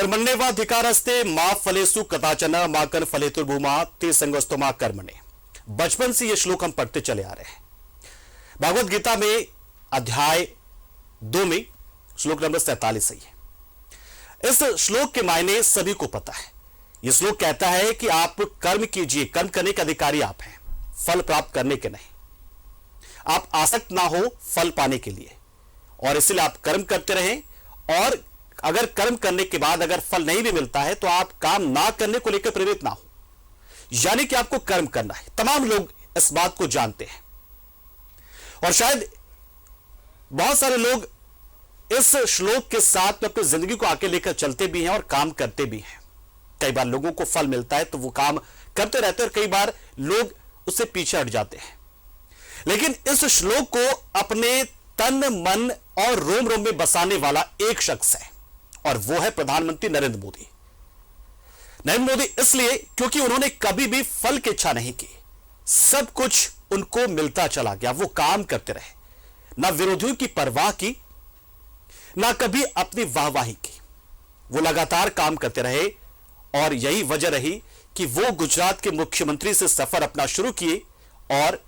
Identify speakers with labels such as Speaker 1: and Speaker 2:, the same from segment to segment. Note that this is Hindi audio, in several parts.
Speaker 1: कर्मण्येवाधिकारस्ते मा फलेषु कदाचन मा कर्म फलेतुर्भूमा ते संगोस्तु मा कर्मणे। बचपन से ये श्लोक हम पढ़ते चले आ रहे हैं। भागवत गीता में अध्याय 2 में श्लोक नंबर 47 है। इस श्लोक के मायने सभी को पता है। यह श्लोक कहता है कि आप कर्म कीजिए, कर्म करने के अधिकारी आप हैं, फल प्राप्त करने के नहीं। आप आसक्त ना हो फल पाने के लिए, और इसलिए आप कर्म करते रहें। और अगर कर्म करने के बाद अगर फल नहीं भी मिलता है तो आप काम ना करने को लेकर प्रेरित ना हो, यानी कि आपको कर्म करना है। तमाम लोग इस बात को जानते हैं, और शायद बहुत सारे लोग इस श्लोक के साथ में अपनी जिंदगी को आगे लेकर चलते भी हैं और काम करते भी हैं। कई बार लोगों को फल मिलता है तो वो काम करते रहते हैं, और कई बार लोग उससे पीछे हट जाते हैं। लेकिन इस श्लोक को अपने तन मन और रोम रोम में बसाने वाला एक शख्स है, और वो है प्रधानमंत्री नरेंद्र मोदी। नरेंद्र मोदी इसलिए क्योंकि उन्होंने कभी भी फल की इच्छा नहीं की, सब कुछ उनको मिलता चला गया। वो काम करते रहे, ना विरोधियों की परवाह की, ना कभी अपनी वाहवाही की। वो लगातार काम करते रहे, और यही वजह रही कि वो गुजरात के मुख्यमंत्री से सफर अपना शुरू किए और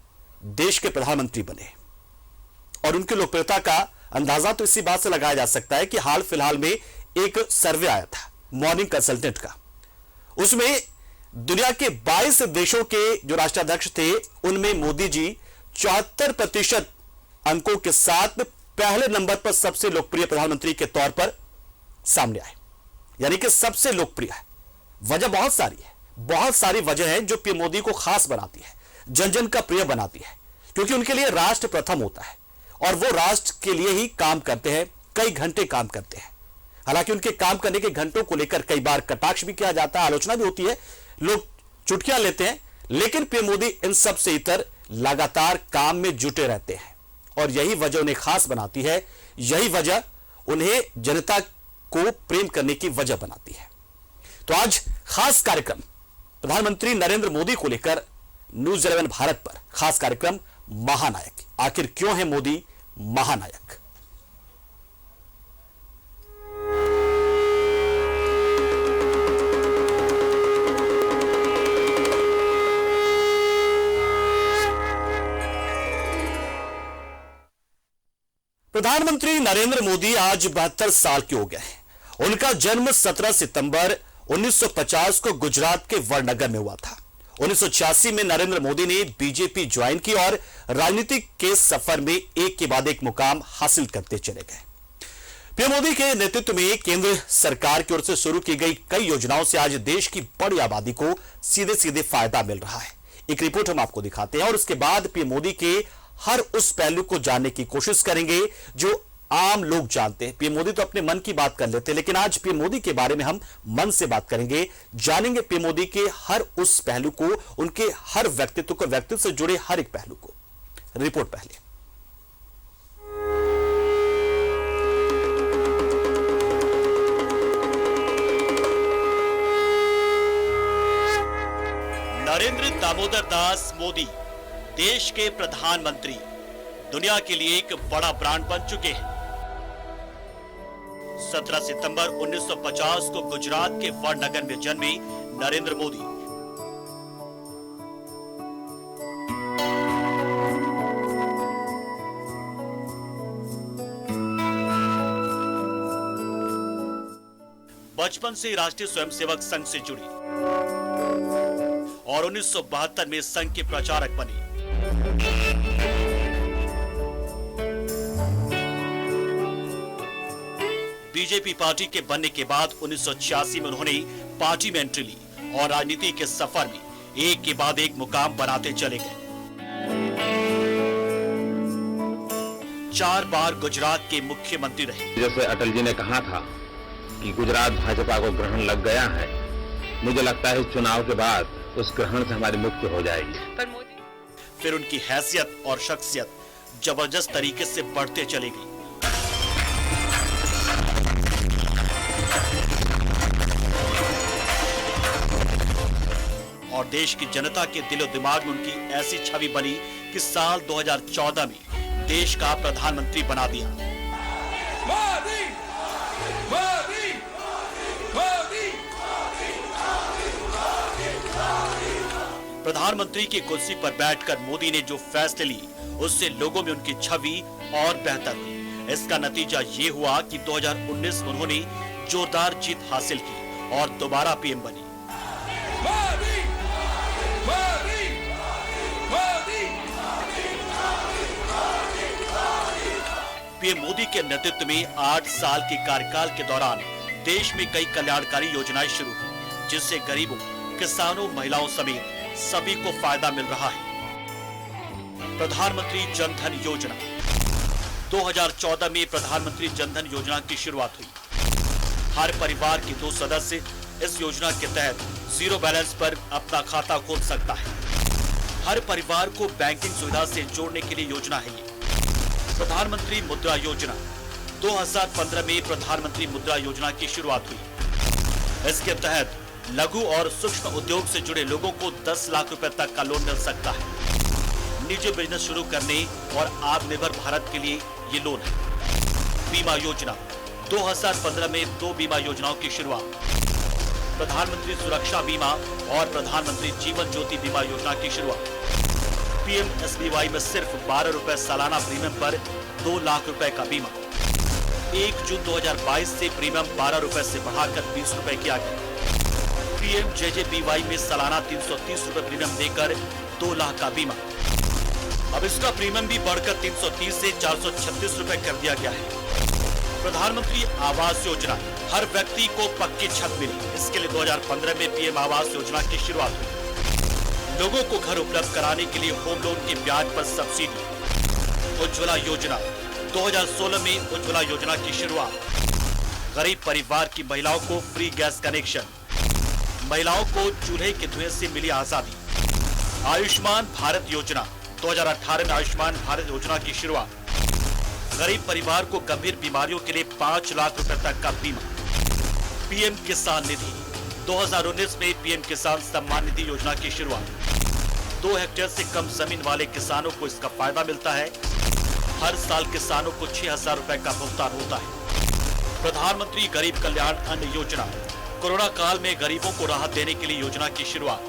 Speaker 1: देश के प्रधानमंत्री बने। और उनकी लोकप्रियता का अंदाजा तो इसी बात से लगाया जा सकता है कि हाल फिलहाल में एक सर्वे आया था मॉर्निंग कंसल्टेंट का। उसमें दुनिया के 22 देशों के जो राष्ट्राध्यक्ष थे, उनमें मोदी जी 74% अंकों के साथ पहले नंबर पर सबसे लोकप्रिय प्रधानमंत्री के तौर पर सामने आए, यानी कि सबसे लोकप्रिय है। वजह बहुत सारी है, बहुत सारी वजह है जो पीएम मोदी को खास बनाती है, जन जन का प्रिय बनाती है, क्योंकि उनके लिए राष्ट्र प्रथम होता है और वो राष्ट्र के लिए ही काम करते हैं, कई घंटे काम करते हैं। हालांकि उनके काम करने के घंटों को लेकर कई बार कटाक्ष भी किया जाता है, आलोचना भी होती है, लोग चुटकियां लेते हैं, लेकिन पीएम मोदी इन सब से इतर लगातार काम में जुटे रहते हैं, और यही वजह उन्हें खास बनाती है, यही वजह उन्हें जनता को प्रेम करने की वजह बनाती है। तो आज खास कार्यक्रम प्रधानमंत्री नरेंद्र मोदी को लेकर न्यूज 11 भारत पर खास कार्यक्रम महानायक। आखिर क्यों है मोदी महानायक? प्रधानमंत्री नरेंद्र मोदी आज 72 साल के हो गए हैं। उनका जन्म 17 सितंबर 1950 को गुजरात के वडनगर में हुआ था। 1986 में नरेंद्र मोदी ने बीजेपी ज्वाइन की और राजनीतिक के सफर में एक के बाद एक मुकाम हासिल करते चले गए। पीएम मोदी के नेतृत्व में केंद्र सरकार की ओर से शुरू की गई कई योजनाओं से आज देश की बड़ी आबादी को सीधे सीधे फायदा मिल रहा है। एक रिपोर्ट हम आपको दिखाते हैं, और उसके बाद पीएम मोदी के हर उस पहलू को जानने की कोशिश करेंगे जो आम लोग जानते हैं। पीएम मोदी तो अपने मन की बात कर लेते हैं, लेकिन आज पीएम मोदी के बारे में हम मन से बात करेंगे, जानेंगे पीएम मोदी के हर उस पहलू को, उनके हर व्यक्तित्व से जुड़े हर एक पहलू को। रिपोर्ट पहले। नरेंद्र दामोदर दास मोदी देश के प्रधानमंत्री दुनिया के लिए एक बड़ा ब्रांड बन चुके हैं। 17 सितंबर 1950 को गुजरात के वडनगर में जन्मे नरेंद्र मोदी बचपन से राष्ट्रीय स्वयंसेवक संघ से जुड़ी और 1972 में संघ के प्रचारक बनी। बीजेपी पार्टी के बनने के बाद 1986 में उन्होंने पार्टी में एंट्री ली और राजनीति के सफर में एक के बाद एक मुकाम बनाते चले गए। 4 बार गुजरात के मुख्यमंत्री रहे।
Speaker 2: जैसे अटल जी ने कहा था कि गुजरात भाजपा को ग्रहण लग गया है, मुझे लगता है चुनाव के बाद उस ग्रहण से हमारी मुक्ति हो जाएगी।
Speaker 1: फिर उनकी हैसियत और शख्सियत जबरदस्त तरीके से बढ़ते चली गई। और देश की जनता के दिलो दिमाग में उनकी ऐसी छवि बनी कि साल 2014 में देश का प्रधानमंत्री बना दिया। मोदी, मोदी, मोदी। प्रधानमंत्री की कुर्सी पर बैठकर मोदी ने जो फैसले लिए उससे लोगों में उनकी छवि और बेहतर हुई। इसका नतीजा ये हुआ कि 2019 में उन्होंने जोरदार जीत हासिल की और दोबारा पीएम बनी।
Speaker 3: मोदी, मोदी, मोदी।
Speaker 1: पीएम मोदी के नेतृत्व में 8 साल के कार्यकाल के दौरान देश में कई कल्याणकारी योजनाएं शुरू हुई, जिससे गरीबों, किसानों, महिलाओं समेत सभी को फायदा मिल रहा है। प्रधानमंत्री जन धन योजना 2014 में प्रधानमंत्री जन धन योजना की शुरुआत हुई। हर परिवार के 2 सदस्य इस योजना के तहत जीरो बैलेंस पर अपना खाता खोल सकता है। हर परिवार को बैंकिंग सुविधा से जोड़ने के लिए योजना है ये। प्रधानमंत्री मुद्रा योजना 2015 में प्रधानमंत्री मुद्रा योजना की शुरुआत हुई। इसके तहत लघु और सूक्ष्म उद्योग से जुड़े लोगों को 10 लाख रुपए तक का लोन मिल सकता है। निजी बिजनेस शुरू करने और आत्मनिर्भर भारत के लिए ये लोन है। बीमा योजना 2015 में 2 बीमा योजनाओं की शुरुआत। प्रधानमंत्री सुरक्षा बीमा और प्रधानमंत्री जीवन ज्योति बीमा योजना की शुरुआत। PMSBY में सिर्फ 12 रुपए सालाना प्रीमियम पर 2 लाख रुपए का बीमा। 1 जून 2022 से प्रीमियम 12 रुपए से बढ़ाकर 20 रुपए किया गया। PMJJBY में सालाना 330 रुपए प्रीमियम देकर 2 लाख का बीमा। अब इसका प्रीमियम भी बढ़कर 330 से 436 रुपए कर दिया गया है। प्रधानमंत्री आवास योजना, हर व्यक्ति को पक्की छत मिली। इसके लिए 2015 में पीएम आवास योजना की शुरुआत हुई। लोगों को घर उपलब्ध कराने के लिए होम लोन के ब्याज पर सब्सिडी। उज्ज्वला योजना 2016 में उज्ज्वला योजना की शुरुआत। गरीब परिवार की महिलाओं को फ्री गैस कनेक्शन। महिलाओं को चूल्हे के धुएं से मिली आजादी। आयुष्मान भारत योजना 2018 में आयुष्मान भारत योजना की शुरुआत। गरीब परिवार को गंभीर बीमारियों के लिए 5 लाख रुपए तक का बीमा। पीएम किसान निधि 2019 में पीएम किसान सम्मान निधि योजना की शुरुआत। 2 हेक्टेयर से कम जमीन वाले किसानों को इसका फायदा मिलता है। हर साल किसानों को 6,000 रुपए का भुगतान होता है। प्रधानमंत्री गरीब कल्याण अन्न योजना, कोरोना काल में गरीबों को राहत देने के लिए योजना की शुरुआत।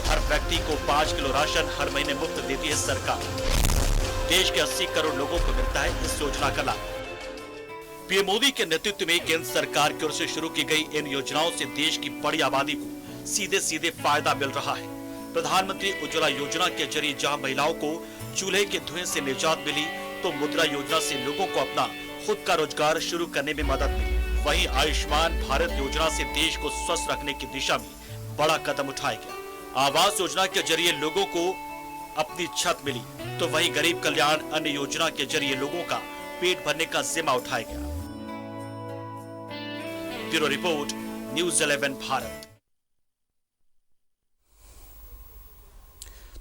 Speaker 1: हर व्यक्ति को 5 किलो राशन हर महीने मुफ्त देती है सरकार। देश के 80 करोड़ लोगों को मिलता है इस योजना का लाभ। पीएम मोदी के नेतृत्व में केंद्र सरकार की ओर से शुरू की गई इन योजनाओं से देश की बड़ी आबादी को सीधे सीधे फायदा मिल रहा है। प्रधानमंत्री उज्ज्वला योजना के जरिए जहां महिलाओं को चूल्हे के धुएं से निजात मिली, तो मुद्रा योजना से लोगों को अपना खुद का रोजगार शुरू करने में मदद मिली। वहीं आयुष्मान भारत योजना से देश को स्वस्थ रखने की दिशा में बड़ा कदम उठाया गया। आवास योजना के जरिए लोगों को अपनी छत मिली, तो वहीं गरीब कल्याण अन्न योजना के जरिए लोगों का पेट भरने का जिम्मा उठाया गया। Bureau report, news 11 Bharat.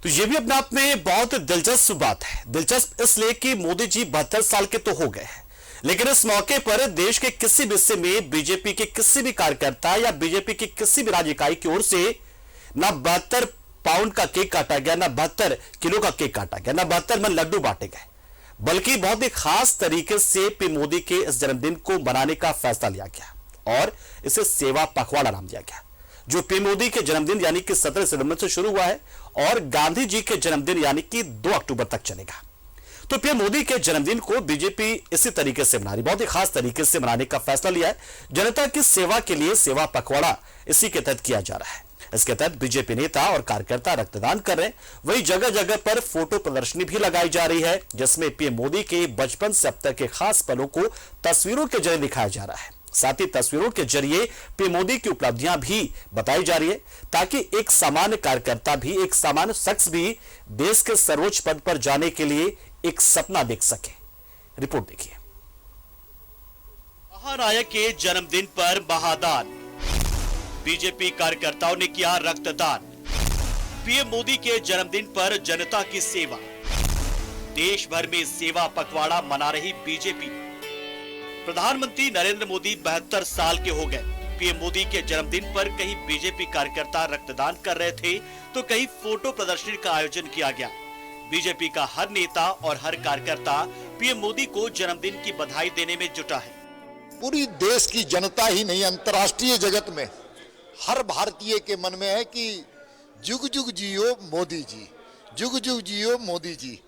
Speaker 1: तो ये भी अपने आप में बहुत दिलचस्प बात है। दिलचस्प इसलिए कि मोदी जी 72 साल के तो हो गए हैं, लेकिन इस मौके पर देश के किसी भी हिस्से में बीजेपी के किसी भी कार्यकर्ता या बीजेपी की किसी भी राज्य इकाई की ओर से ना 72 पाउंड का केक काटा गया, ना 72 किलो का केक काटा गया, ना 72 मन लड्डू बांटे गए, बल्कि बहुत ही खास तरीके से पीएम मोदी के इस जन्मदिन को मनाने का फैसला लिया गया और इसे सेवा पखवाड़ा नाम दिया गया, जो पीएम मोदी के जन्मदिन यानी कि 17 सितंबर से शुरू हुआ है और गांधी जी के जन्मदिन यानी कि 2 अक्टूबर तक चलेगा। तो पीएम मोदी के जन्मदिन को बीजेपी इसी तरीके से मना रही, बहुत ही खास तरीके से मनाने का फैसला लिया है। जनता की सेवा के लिए सेवा पखवाड़ा इसी के तहत किया जा रहा है। इसके तहत बीजेपी नेता और कार्यकर्ता रक्तदान कर रहे हैं। वहीं जगह जगह पर फोटो प्रदर्शनी भी लगाई जा रही है, जिसमें पीएम मोदी के बचपन से अब तक के खास पलों को तस्वीरों के जरिए दिखाया जा रहा है। साथ ही तस्वीरों के जरिए पीएम मोदी की उपलब्धियां भी बताई जा रही है, ताकि एक सामान्य कार्यकर्ता भी, एक सामान्य शख्स भी देश के सर्वोच्च पद पर जाने के लिए एक सपना देख सके। रिपोर्ट देखिए। महानायक के जन्मदिन पर महादान, बीजेपी कार्यकर्ताओं ने किया रक्तदान। पीएम मोदी के जन्मदिन पर जनता की सेवा, देश भर में सेवा पखवाड़ा मना रही बीजेपी। प्रधानमंत्री नरेंद्र मोदी 72 साल के हो गए। पीएम मोदी के जन्मदिन पर कहीं बीजेपी कार्यकर्ता रक्तदान कर रहे थे, तो कहीं फोटो प्रदर्शनी का आयोजन किया गया। बीजेपी का हर नेता और हर कार्यकर्ता पीएम मोदी को जन्मदिन की बधाई देने में जुटा है।
Speaker 4: पूरी देश की जनता ही नहीं, अंतर्राष्ट्रीय जगत में हर भारतीय के मन में है कि जुग जुग जियो मोदी जी, जुग जुग जियो मोदी जी।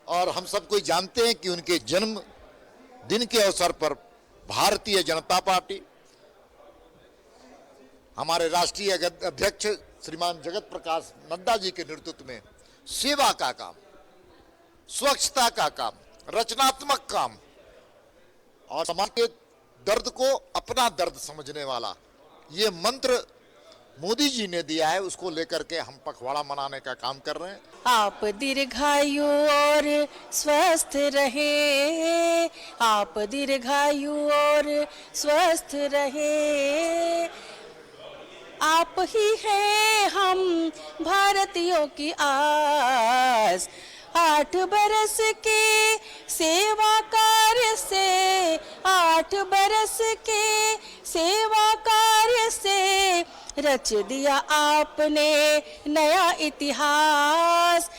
Speaker 4: और हम सब कोई जानते हैं कि उनके जन्म दिन के अवसर पर भारतीय जनता पार्टी, हमारे राष्ट्रीय अध्यक्ष श्रीमान जगत प्रकाश नड्डा जी के नेतृत्व में सेवा का काम, स्वच्छता का काम, रचनात्मक काम और समाज के दर्द को अपना दर्द समझने वाला ये मंत्र मोदी जी ने दिया है, उसको लेकर के हम पखवाड़ा मनाने का काम कर रहे हैं।
Speaker 5: आप दीर्घायु और स्वस्थ रहे, आप दीर्घायु और स्वस्थ रहे, आप ही हैं हम भारतीयों की आस। 8 बरस के सेवा कार्य से, 8 बरस के सेवा कार्य से रच दिया आपने नया इतिहास।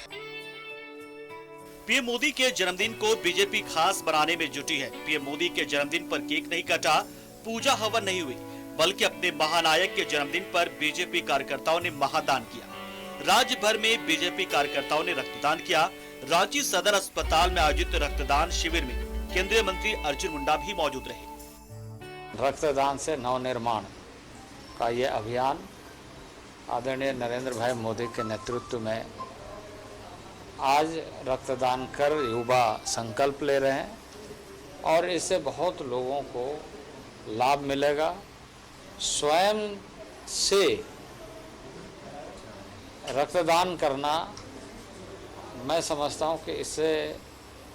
Speaker 1: पीएम मोदी के जन्मदिन को बीजेपी खास बनाने में जुटी है। पीएम मोदी के जन्मदिन पर केक नहीं कटा, पूजा हवन नहीं हुई, बल्कि अपने महानायक के जन्मदिन पर बीजेपी कार्यकर्ताओं ने महादान किया। राज्य भर में बीजेपी कार्यकर्ताओं ने रक्तदान किया। रांची सदर अस्पताल में आयोजित रक्तदान शिविर में केंद्रीय मंत्री अर्जुन मुंडा भी मौजूद रहे।
Speaker 6: रक्तदान से नवनिर्माण का ये अभियान आदरणीय नरेंद्र भाई मोदी के नेतृत्व में आज रक्तदान कर युवा संकल्प ले रहे हैं और इससे बहुत लोगों को लाभ मिलेगा। स्वयं से रक्तदान करना, मैं समझता हूं कि इससे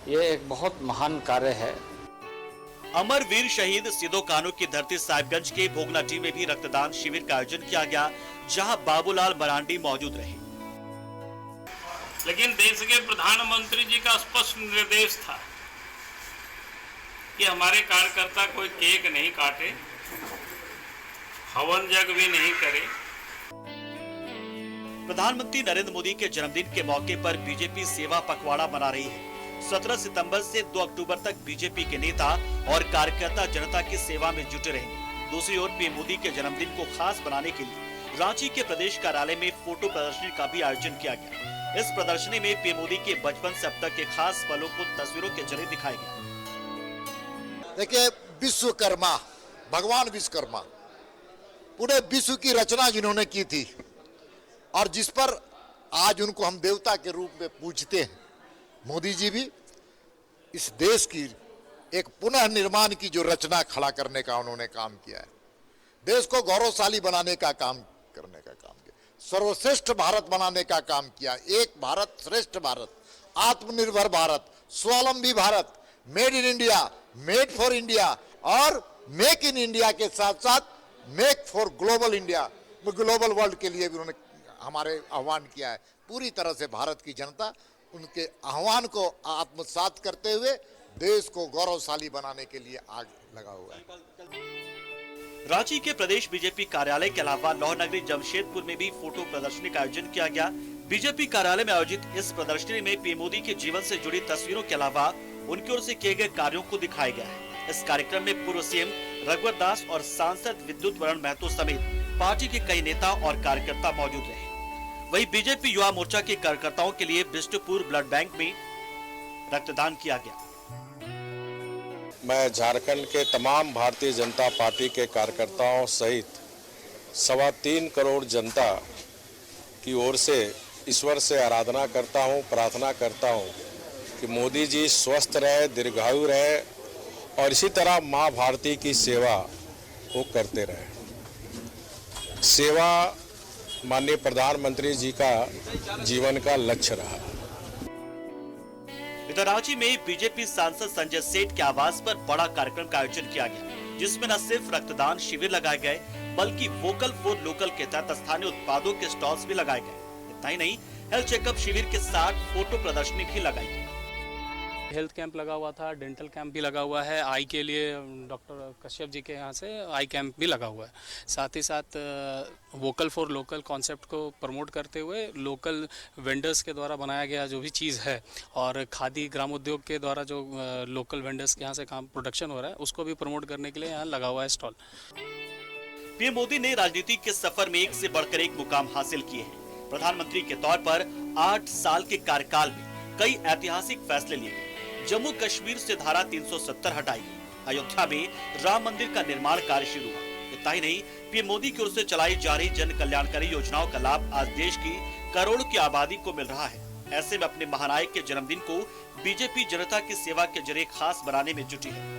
Speaker 6: ये एक बहुत महान कार्य है।
Speaker 1: अमर वीर शहीद सिदो कानू की धरती साहिबगंज के भोगनाटी में भी रक्तदान शिविर का आयोजन किया गया, जहां बाबूलाल मरांडी मौजूद रहे।
Speaker 7: लेकिन देश के प्रधानमंत्री जी का स्पष्ट निर्देश था कि हमारे कार्यकर्ता कोई केक नहीं काटे, हवन यज्ञ भी नहीं करे।
Speaker 1: प्रधानमंत्री नरेंद्र मोदी के जन्मदिन के मौके पर बीजेपी सेवा पखवाड़ा मना रही है। 17 सितंबर से 2 अक्टूबर तक बीजेपी के नेता और कार्यकर्ता जनता की सेवा में जुटे रहेंगे। दूसरी ओर पीएम मोदी के जन्मदिन को खास बनाने के लिए रांची के प्रदेश कार्यालय में फोटो प्रदर्शनी का भी आयोजन किया गया। इस प्रदर्शनी में पीएम मोदी के बचपन से अब तक के खास पलों को तस्वीरों के जरिए दिखाया गया।
Speaker 4: देखिए, विश्वकर्मा, भगवान विश्वकर्मा पूरे विश्व की रचना जिन्होंने की थी और जिस पर आज उनको हम देवता के रूप में पूजते हैं, मोदी जी भी इस देश की एक पुनः निर्माण की जो रचना खड़ा करने का उन्होंने काम किया है, देश को गौरवशाली बनाने का काम करने का काम किया, सर्वश्रेष्ठ भारत बनाने का काम किया। एक भारत श्रेष्ठ भारत, आत्मनिर्भर भारत, स्वावलंबी Bharat, made in India, made for India और मेक इन इंडिया के साथ साथ make for global India, global world के लिए भी उन्होंने हमारे आह्वान किया है। पूरी तरह से भारत की जनता उनके आह्वान को आत्मसात करते हुए देश को गौरवशाली बनाने के लिए आगे लगा हुआ है।
Speaker 1: रांची के प्रदेश बीजेपी कार्यालय के अलावा लौहनगरी जमशेदपुर में भी फोटो प्रदर्शनी का आयोजन किया गया। बीजेपी कार्यालय में आयोजित इस प्रदर्शनी में पीएम मोदी के जीवन से जुड़ी तस्वीरों के अलावा उनकी ओर से किए गए कार्यों को दिखाया गया है। इस कार्यक्रम में पूर्व सीएम रघुवर दास और सांसद विद्युत वरण महतो समेत पार्टी के कई नेता और कार्यकर्ता मौजूद रहे। वहीं बीजेपी युवा मोर्चा के कार्यकर्ताओं के लिए बिष्टुपुर ब्लड बैंक में रक्तदान किया गया।
Speaker 8: मैं झारखंड के तमाम भारतीय जनता पार्टी के कार्यकर्ताओं सहित 3.25 करोड़ जनता की ओर से ईश्वर से आराधना करता हूं, प्रार्थना करता हूं कि मोदी जी स्वस्थ रहे, दीर्घायु रहे और इसी तरह मां भारती की सेवा वो करते रहे। सेवा माननीय प्रधानमंत्री जी का जीवन का लक्ष्य रहा।
Speaker 1: इधर रांची में बीजेपी सांसद संजय सेठ के आवास पर बड़ा कार्यक्रम का आयोजन किया गया, जिसमें न सिर्फ रक्तदान शिविर लगाए गए बल्कि वोकल फॉर लोकल के तहत स्थानीय उत्पादों के स्टॉल्स भी लगाए गए। इतना ही नहीं, हेल्थ चेकअप शिविर के साथ फोटो प्रदर्शनी भी लगाई गई।
Speaker 9: हेल्थ कैंप लगा हुआ था, डेंटल कैंप भी लगा हुआ है, आई के लिए डॉक्टर कश्यप जी के यहाँ से आई कैंप भी लगा हुआ है। साथ ही साथ वोकल फॉर लोकल कॉन्सेप्ट को प्रमोट करते हुए लोकल वेंडर्स के द्वारा बनाया गया जो भी चीज़ है और खादी ग्राम उद्योग के द्वारा जो लोकल वेंडर्स के यहाँ से काम प्रोडक्शन हो रहा है उसको भी प्रमोट करने के लिए यहाँ लगा हुआ है स्टॉल।
Speaker 1: पीएम मोदी ने राजनीति के सफर में एक से बढ़कर एक मुकाम हासिल किए हैं। प्रधानमंत्री के तौर पर 8 साल के कार्यकाल में कई ऐतिहासिक फैसले लिए गए। जम्मू कश्मीर से धारा 370 हटाई गई, अयोध्या में राम मंदिर का निर्माण कार्य शुरू हुआ। इतना ही नहीं, पीएम मोदी की ओर से चलाई जा रही जन कल्याणकारी योजनाओं का लाभ आज देश की करोड़ों की आबादी को मिल रहा है। ऐसे में अपने महानायक के जन्मदिन को बीजेपी जनता की सेवा के जरिए खास बनाने में जुटी है।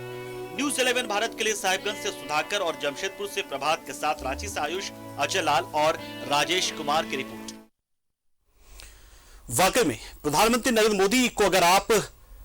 Speaker 1: न्यूज़ 11 भारत के लिए साहिबगंज से सुधाकर और जमशेदपुर से प्रभात के साथ रांची से आयुष, अजय लाल और राजेश कुमार की रिपोर्ट। वाकई में प्रधानमंत्री नरेंद्र मोदी को अगर आप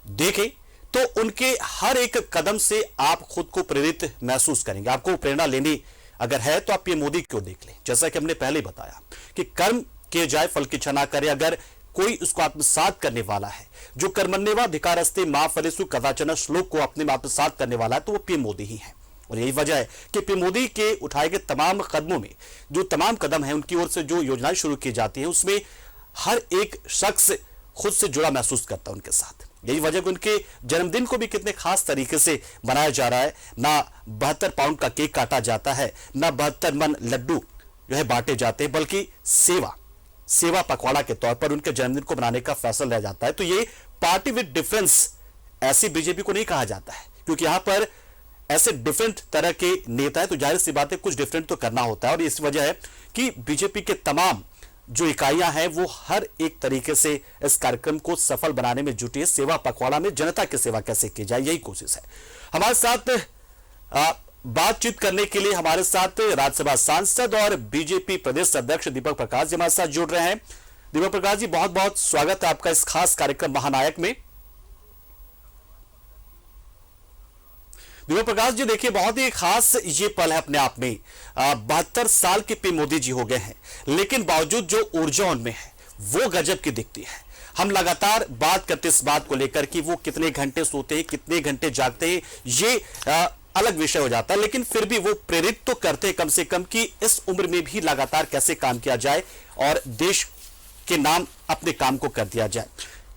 Speaker 1: देखें तो उनके हर एक कदम से आप खुद को प्रेरित महसूस करेंगे। आपको प्रेरणा लेनी अगर है तो आप पीएम मोदी को देख लें। जैसा कि हमने पहले बताया कि कर्म किए जाए फल की इच्छा ना करे। अगर कोई उसको आत्मसात करने वाला है, जो कर्मण्येवाधिकारस्ते मा फलेषु कदाचन श्लोक को अपने में आत्मसात करने वाला है, तो वो पीएम मोदी ही है। और यही वजह है कि पीएम मोदी के उठाए गए तमाम कदमों में जो तमाम कदम है, उनकी ओर से जो योजनाएं शुरू की जाती है, उसमें हर एक शख्स खुद से जुड़ा महसूस करता है उनके साथ। यही वजह कि उनके जन्मदिन को भी कितने खास तरीके से मनाया जा रहा है। ना 72 पाउंड का केक काटा जाता है, ना 72 मन लड्डू जो है बांटे जाते हैं, बल्कि सेवा पखवाड़ा के तौर पर उनके जन्मदिन को मनाने का फैसला लिया जाता है। तो ये पार्टी विद डिफरेंस ऐसी बीजेपी को नहीं कहा जाता है, क्योंकि यहां पर ऐसे डिफरेंट तरह के नेता है, तो जाहिर सी बात है कुछ डिफरेंट तो करना होता है। और इस वजह है कि बीजेपी के तमाम जो इकाइयां हैं वो हर एक तरीके से इस कार्यक्रम को सफल बनाने में जुटी है। सेवा पखवाड़ा में जनता की सेवा कैसे की जाए, यही कोशिश है। हमारे साथ बातचीत करने के लिए हमारे साथ राज्यसभा सांसद और बीजेपी प्रदेश अध्यक्ष दीपक प्रकाश जी हमारे साथ जुड़ रहे हैं। दीपक प्रकाश जी, बहुत बहुत स्वागत है आपका इस खास कार्यक्रम महानायक में। दीपक प्रकाश जी, देखिए बहुत ही खास ये पल है अपने आप में। 72 साल के पीएम मोदी जी हो गए हैं, लेकिन बावजूद जो ऊर्जा उनमें है वो गजब की दिखती है। हम लगातार बात करते इस बात को लेकर कि वो कितने घंटे सोते हैं, कितने घंटे जागते हैं, ये अलग विषय हो जाता है, लेकिन फिर भी वो प्रेरित तो करते हैं कम से कम कि इस उम्र में भी लगातार कैसे काम किया जाए और देश के नाम अपने काम को कर दिया जाए।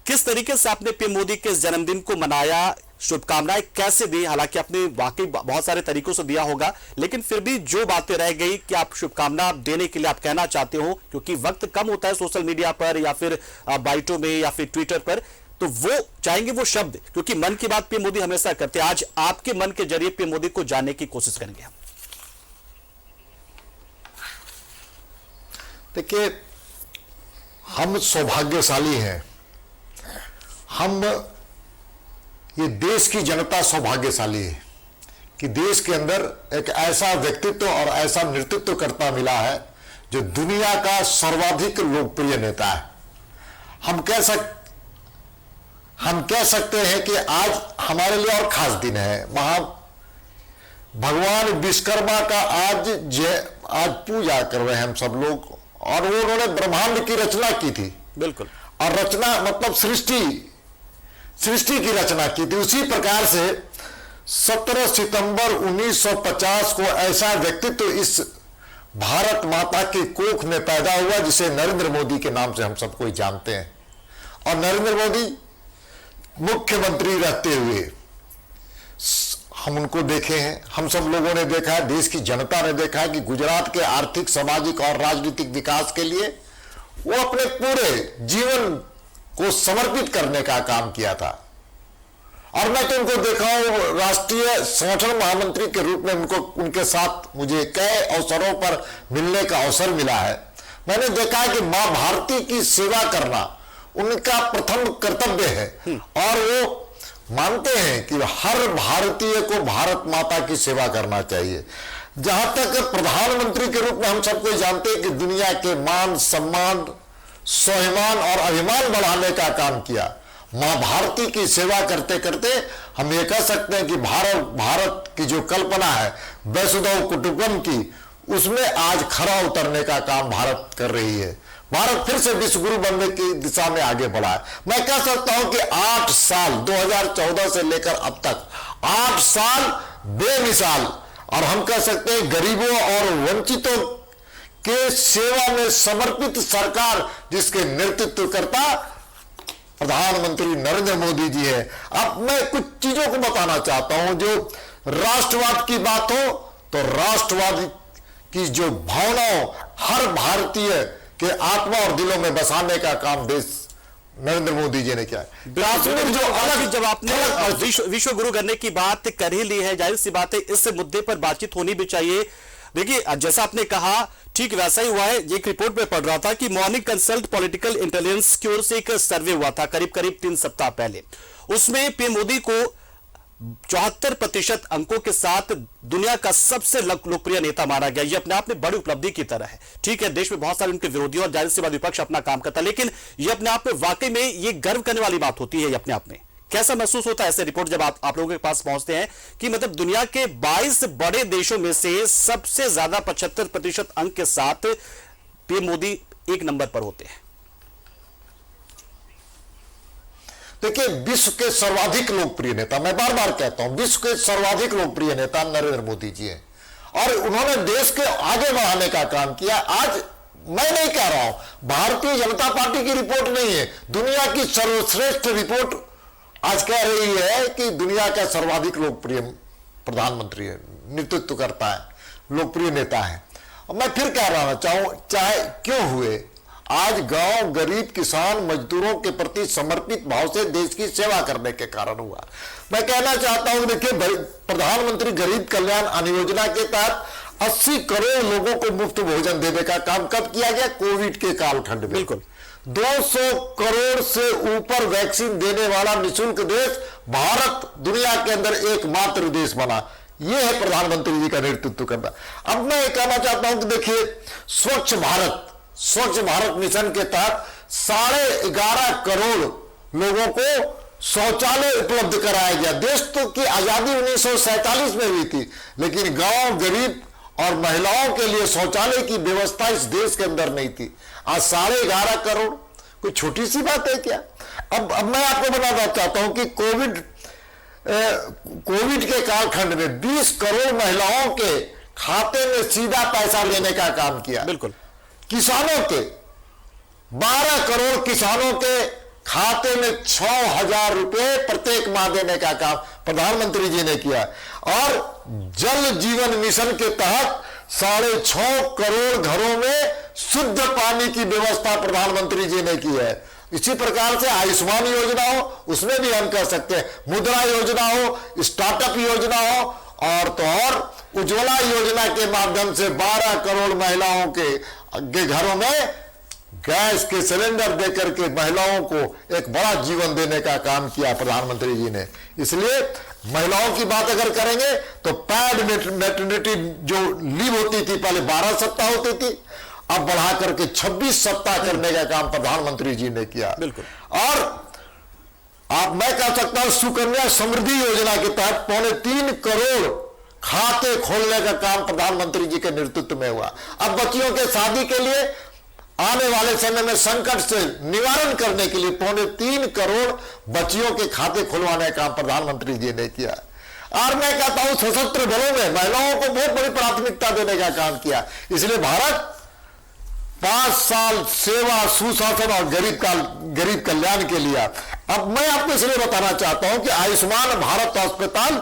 Speaker 1: किस तरीके से आपने पीएम मोदी के जन्मदिन को मनाया, शुभकामनाएं कैसे दी? हालांकि आपने वाकई बहुत सारे तरीकों से दिया होगा, लेकिन फिर भी जो बातें रह गई कि आप शुभकामना देने के लिए आप कहना चाहते हो, क्योंकि वक्त कम होता है सोशल मीडिया पर या फिर बाइटों में या फिर ट्विटर पर, तो वो चाहेंगे वो शब्द, क्योंकि मन की बात पीएम मोदी हमेशा करते हैं। आज आपके मन के जरिए पीएम मोदी को जानने की कोशिश करेंगे हम।
Speaker 4: देखिए, हम सौभाग्यशाली हैं, हम ये देश की जनता सौभाग्यशाली है कि देश के अंदर एक ऐसा व्यक्तित्व और ऐसा नेतृत्व करता मिला है जो दुनिया का सर्वाधिक लोकप्रिय नेता है। हम कह सकते हैं कि आज हमारे लिए और खास दिन है। भगवान विश्वकर्मा का आज पूजा कर रहे हैं हम सब लोग, और वो उन्होंने ब्रह्मांड की रचना की थी।
Speaker 1: बिल्कुल।
Speaker 4: और रचना मतलब सृष्टि की रचना की थी। उसी प्रकार से 17 सितंबर 1950 को ऐसा व्यक्तित्व इस भारत माता की कोख में पैदा हुआ जिसे नरेंद्र मोदी के नाम से हम सब कोई जानते हैं। और नरेंद्र मोदी मुख्यमंत्री रहते हुए हम उनको देखे हैं, हम सब लोगों ने देखा है, देश की जनता ने देखा है कि गुजरात के आर्थिक, सामाजिक और राजनीतिक विकास के लिए वो अपने पूरे जीवन को समर्पित करने का काम किया था। और मैं तो उनको देखा हूं राष्ट्रीय संगठन महामंत्री के रूप में, उनके साथ मुझे कई अवसरों पर मिलने का अवसर मिला है। मैंने देखा है कि मां भारती की सेवा करना उनका प्रथम कर्तव्य है, और वो मानते हैं कि हर भारतीय को भारत माता की सेवा करना चाहिए। जहां तक प्रधानमंत्री के रूप में हम सबको जानते हैं कि दुनिया के मान, सम्मान, स्वाभिमान और अभिमान बढ़ाने का काम किया। मां भारती की सेवा करते करते हम ये कह सकते हैं कि भारत की जो कल्पना है वसुधैव कुटुंबकम की, उसमें आज खरा उतरने का काम भारत कर रही है। भारत फिर से विश्व गुरु बनने की दिशा में आगे बढ़ा है। मैं कह सकता हूं कि 8 साल 2014 से लेकर अब तक 8 साल बेमिसाल, और हम कह सकते हैं गरीबों और वंचितों के सेवा में समर्पित सरकार जिसके नेतृत्व करता प्रधानमंत्री नरेंद्र मोदी जी है। अब मैं कुछ चीजों को बताना चाहता हूं। जो राष्ट्रवाद की बात हो तो राष्ट्रवाद की जो भावनाओं हर भारतीय के आत्मा और दिलों में बसाने का काम देश नरेंद्र मोदी जी ने किया है। कश्मीर जो अलग,
Speaker 1: जब आपने विश्व गुरु करने की बात कर ही ली है, जाहिर सी बात है इस मुद्दे पर बातचीत होनी भी चाहिए। देखिए, जैसा आपने कहा ठीक वैसा ही हुआ है। एक रिपोर्ट में पढ़ रहा था कि मॉर्निंग कंसल्ट पॉलिटिकल इंटेलिजेंस की ओर से एक सर्वे हुआ था करीब 3 सप्ताह पहले। उसमें पीएम मोदी को 74% अंकों के साथ दुनिया का सबसे लोकप्रिय नेता माना गया। यह अपने आप में बड़ी उपलब्धि की तरह है। ठीक है, देश में बहुत सारे उनके विरोधी और जाहिर सी बात विपक्ष अपना काम करता है, लेकिन यह अपने आप में वाकई में ये गर्व करने वाली बात होती है। ये अपने आप में कैसा महसूस होता है ऐसे रिपोर्ट जब आप लोगों के पास पहुंचते हैं कि मतलब दुनिया के 22 बड़े देशों में से सबसे ज्यादा 75% अंक के साथ पीएम मोदी 1 नंबर पर होते हैं।
Speaker 4: देखिए, विश्व के सर्वाधिक लोकप्रिय नेता, मैं बार बार कहता हूं, विश्व के सर्वाधिक लोकप्रिय नेता नरेंद्र मोदी जी हैं और उन्होंने देश के आगे बढ़ाने का काम किया। आज मैं नहीं कह रहा हूं, भारतीय जनता पार्टी की रिपोर्ट नहीं है, दुनिया की सर्वश्रेष्ठ रिपोर्ट आज कह रही है कि दुनिया का सर्वाधिक लोकप्रिय प्रधानमंत्री है, नेतृत्व करता है, लोकप्रिय नेता है। और मैं फिर कह रहा चाहूं, चाहे क्यों हुए, आज गांव, गरीब, किसान, मजदूरों के प्रति समर्पित भाव से देश की सेवा करने के कारण हुआ। मैं कहना चाहता हूं, देखिए, प्रधानमंत्री गरीब कल्याण अन्न योजना के तहत 80 करोड़ लोगों को मुफ्त भोजन देने का काम कब किया गया? कोविड के कालखंड में।
Speaker 1: बिल्कुल।
Speaker 4: 200 करोड़ से ऊपर वैक्सीन देने वाला निःशुल्क देश भारत दुनिया के अंदर एकमात्र देश बना। यह है प्रधानमंत्री जी का नेतृत्व करना। अब मैं कहना चाहता हूं कि देखिए, स्वच्छ भारत मिशन के तहत 11.5 करोड़ लोगों को शौचालय उपलब्ध कराया गया। देश तो की आजादी 1947 में हुई थी, लेकिन गांव, गरीब और महिलाओं के लिए शौचालय की व्यवस्था इस देश के अंदर नहीं थी। आज 11.5 करोड़ कोई छोटी सी बात है क्या? अब मैं आपको बताना चाहता हूं कि कोविड के कालखंड में 20 करोड़ महिलाओं के खाते में सीधा पैसा लेने का काम किया।
Speaker 1: बिल्कुल।
Speaker 4: किसानों के 12 करोड़ किसानों के खाते में 6,000 रुपए प्रत्येक माह देने का काम प्रधानमंत्री जी ने किया। और जल जीवन मिशन के तहत 6.5 करोड़ घरों में शुद्ध पानी की व्यवस्था प्रधानमंत्री जी ने की है। इसी प्रकार से आयुष्मान योजना हो, उसमें भी हम कह सकते हैं, मुद्रा योजना हो, स्टार्टअप योजना हो, और तो और उज्ज्वला योजना के माध्यम से 12 करोड़ महिलाओं के घरों में गैस के सिलेंडर देकर के महिलाओं को एक बड़ा जीवन देने का काम किया प्रधानमंत्री जी ने। इसलिए महिलाओं की बात अगर करेंगे तो पैड मैटरनिटी जो लीव होती थी, पहले 12 सप्ताह होती थी, अब बढ़ा करके 26 सप्ताह करने का काम प्रधानमंत्री जी ने किया।
Speaker 1: बिल्कुल।
Speaker 4: और मैं कह सकता हूं, सुकन्या समृद्धि योजना के तहत 3.25 करोड़ खाते खोलने का काम प्रधानमंत्री जी के नेतृत्व में हुआ। अब बच्चियों के शादी के लिए आने वाले समय में संकट से निवारण करने के लिए 3.25 करोड़ बच्चियों के खाते खुलवाने का काम प्रधानमंत्री जी ने किया। और मैं कहता हूं, सशस्त्र बलों में महिलाओं को बहुत बड़ी प्राथमिकता देने का काम किया। इसलिए भारत 5 साल सेवा, सुशासन और गरीब कल्याण के लिए। अब मैं आपको इसलिए बताना चाहता हूं कि आयुष्मान भारत अस्पताल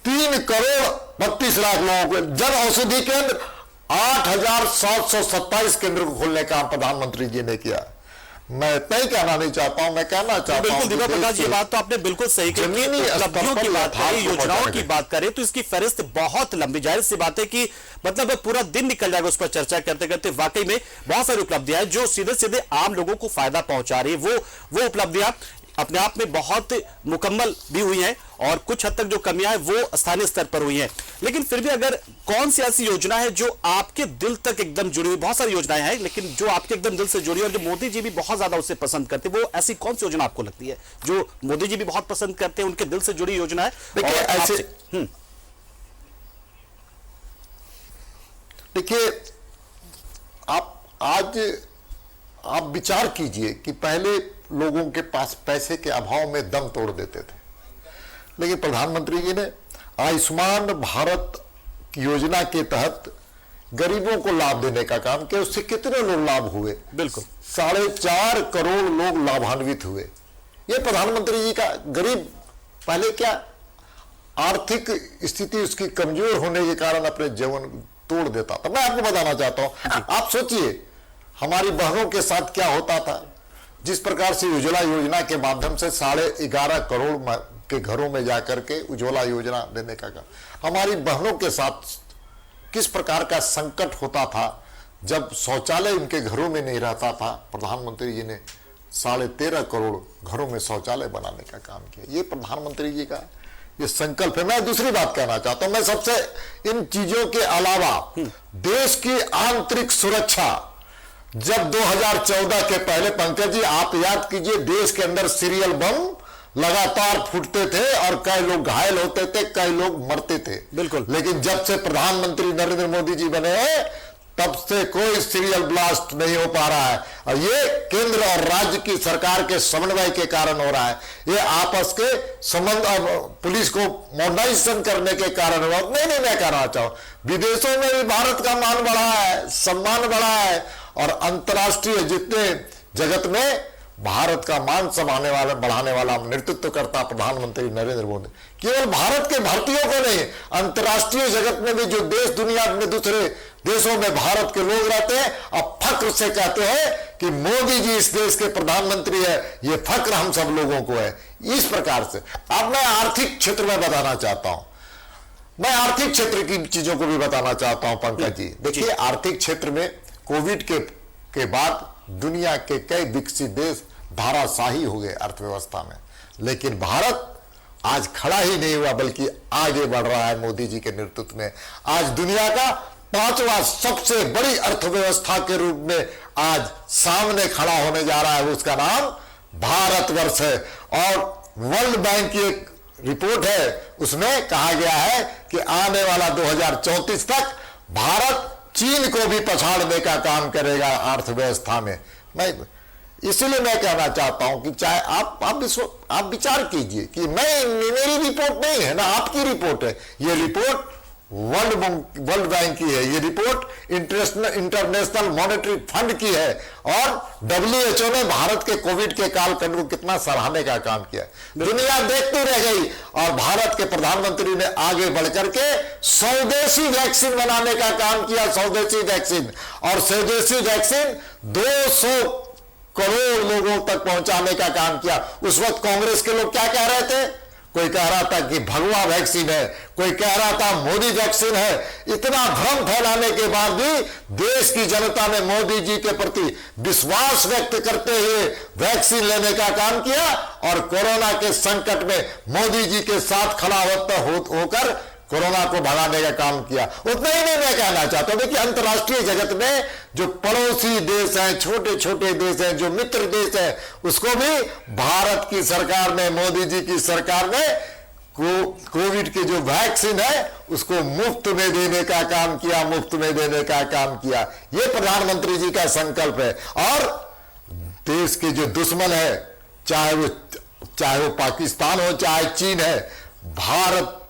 Speaker 4: 3 करोड़ 32 लाख लोगों को, जन औषधि केंद्र 8,727 केंद्र को खोलने का प्रधानमंत्री जी ने किया। मैं नहीं कहना नहीं चाहता हूं, मैं कहना चाहता हूं।
Speaker 1: बिल्कुल दीपक प्रकाश, ये बात तो आपने बिल्कुल सही की।
Speaker 4: जमीनी
Speaker 1: उपलब्धियों की बात करें, योजनाओं की बात करें तो इसकी फहरिस्त बहुत लंबी। जाहिर सी बात है कि मतलब पूरा दिन निकल जाएगा उस पर चर्चा करते करते। वाकई में बहुत सारी उपलब्धियां जो सीधे सीधे आम लोगों को फायदा पहुंचा रही है। वो उपलब्धियां अपने आप में बहुत मुकम्मल भी हुई हैं और कुछ हद तक जो कमियां हैं वो स्थानीय स्तर पर हुई हैं। लेकिन फिर भी अगर कौन सी ऐसी योजना है जो आपके दिल तक एकदम जुड़ी हुई, बहुत सारी योजनाएं हैं लेकिन जो आपके एकदम दिल से जुड़ी और जो मोदी जी भी बहुत ज्यादा उससे पसंद करते, वो ऐसी कौन सी योजना आपको लगती है जो मोदी जी भी बहुत पसंद करते हैं, उनके दिल से जुड़ी योजना है?
Speaker 4: देखिए, आप विचार कीजिए कि पहले लोगों के पास पैसे के अभाव में दम तोड़ देते थे, लेकिन प्रधानमंत्री जी ने आयुष्मान भारत योजना के तहत गरीबों को लाभ देने का काम किया। उससे कितने लोग लाभ हुए?
Speaker 1: बिल्कुल
Speaker 4: 4.5 करोड़ लोग लाभान्वित हुए। ये प्रधानमंत्री जी का, गरीब पहले क्या आर्थिक स्थिति उसकी कमजोर होने के कारण अपने जीवन तोड़ देता था। मैं आपको बताना चाहता हूं, आप सोचिए, हमारी बहनों के साथ क्या होता था। जिस प्रकार से उज्ज्वला योजना के माध्यम से 11.5 करोड़ के घरों में जाकर के उज्ज्वला योजना देने का काम, हमारी बहनों के साथ किस प्रकार का संकट होता था जब शौचालय उनके घरों में नहीं रहता था। प्रधानमंत्री जी ने 13.5 करोड़ घरों में शौचालय बनाने का काम किया। ये प्रधानमंत्री जी का ये संकल्प है। मैं दूसरी बात कहना चाहता हूं, मैं सबसे इन चीजों के अलावा देश की आंतरिक सुरक्षा, जब 2014 के पहले, पंकज जी आप याद कीजिए, देश के अंदर सीरियल बम लगातार फूटते थे और कई लोग घायल होते थे, कई लोग मरते थे।
Speaker 1: बिल्कुल।
Speaker 4: लेकिन जब से प्रधानमंत्री नरेंद्र मोदी जी बने तब से कोई सीरियल ब्लास्ट नहीं हो पा रहा है, और ये केंद्र और राज्य की सरकार के समन्वय के कारण हो रहा है। ये आपस के संबंध, पुलिस को मॉडर्नाइजेशन करने के कारण हो रहा है। नहीं, मैं कहना चाहूं विदेशों में भी भारत का मान बढ़ा है, सम्मान बढ़ा है, और अंतर्राष्ट्रीय जितने जगत में भारत का मान बढ़ाने वाला नेतृत्व करता प्रधानमंत्री नरेंद्र मोदी। केवल भारत के भारतीयों को नहीं, अंतर्राष्ट्रीय जगत में भी जो देश दुनिया में दूसरे देशों में भारत के लोग रहते हैं, अब फक्र से कहते हैं कि मोदी जी इस देश के प्रधानमंत्री है। ये फक्र हम सब लोगों को है। इस प्रकार से अब मैं आर्थिक क्षेत्र में बताना चाहता हूं, मैं आर्थिक क्षेत्र की चीजों को भी बताना चाहता हूं पंकज जी। देखिए, आर्थिक क्षेत्र में कोविड के बाद दुनिया के कई विकसित देश धाराशाही हो गए अर्थव्यवस्था में, लेकिन भारत आज खड़ा ही नहीं हुआ बल्कि आगे बढ़ रहा है मोदी जी के नेतृत्व में। आज दुनिया का 5वां सबसे बड़ी अर्थव्यवस्था के रूप में आज सामने खड़ा होने जा रहा है, उसका नाम भारतवर्ष है। और वर्ल्ड बैंक की एक रिपोर्ट है, उसमें कहा गया है कि आने वाला 2034 तक भारत चीन को भी पछाड़ने का काम करेगा अर्थव्यवस्था में। इसलिए मैं कहना चाहता हूं कि चाहे आप विचार कीजिए कि मेरी रिपोर्ट नहीं है ना, आपकी रिपोर्ट है। ये रिपोर्ट वर्ल्ड बैंक की है, ये रिपोर्ट इंटरनेशनल मॉनेटरी फंड की है, और WHO ने भारत के कोविड के कालखंड को कितना सराहने का काम किया। दुनिया देखती रह गई और भारत के प्रधानमंत्री ने आगे बढ़कर के स्वदेशी वैक्सीन बनाने का काम किया, स्वदेशी वैक्सीन। और स्वदेशी वैक्सीन 200 करोड़ लोगों तक पहुंचाने का काम किया। उस वक्त कांग्रेस के लोग क्या कह रहे थे? कोई कह रहा था कि भगवा वैक्सीन है, कोई कह रहा था मोदी वैक्सीन है। इतना भ्रम फैलाने के बाद भी देश की जनता ने मोदी जी के प्रति विश्वास व्यक्त करते हुए वैक्सीन लेने का काम किया, और कोरोना के संकट में मोदी जी के साथ खड़ा होकर कोरोना को भगाने का काम किया। उतना ही नहीं मैं कहना चाहता हूं, देखिए अंतर्राष्ट्रीय जगत में जो पड़ोसी देश हैं, छोटे छोटे देश हैं, जो मित्र देश हैं, उसको भी भारत की सरकार ने, मोदी जी की सरकार ने कोविड की जो वैक्सीन है उसको मुफ्त में देने का काम किया, मुफ्त में देने का काम किया। ये प्रधानमंत्री जी का संकल्प है। और देश के जो दुश्मन है, चाहे वो पाकिस्तान हो, चाहे चीन है, भारत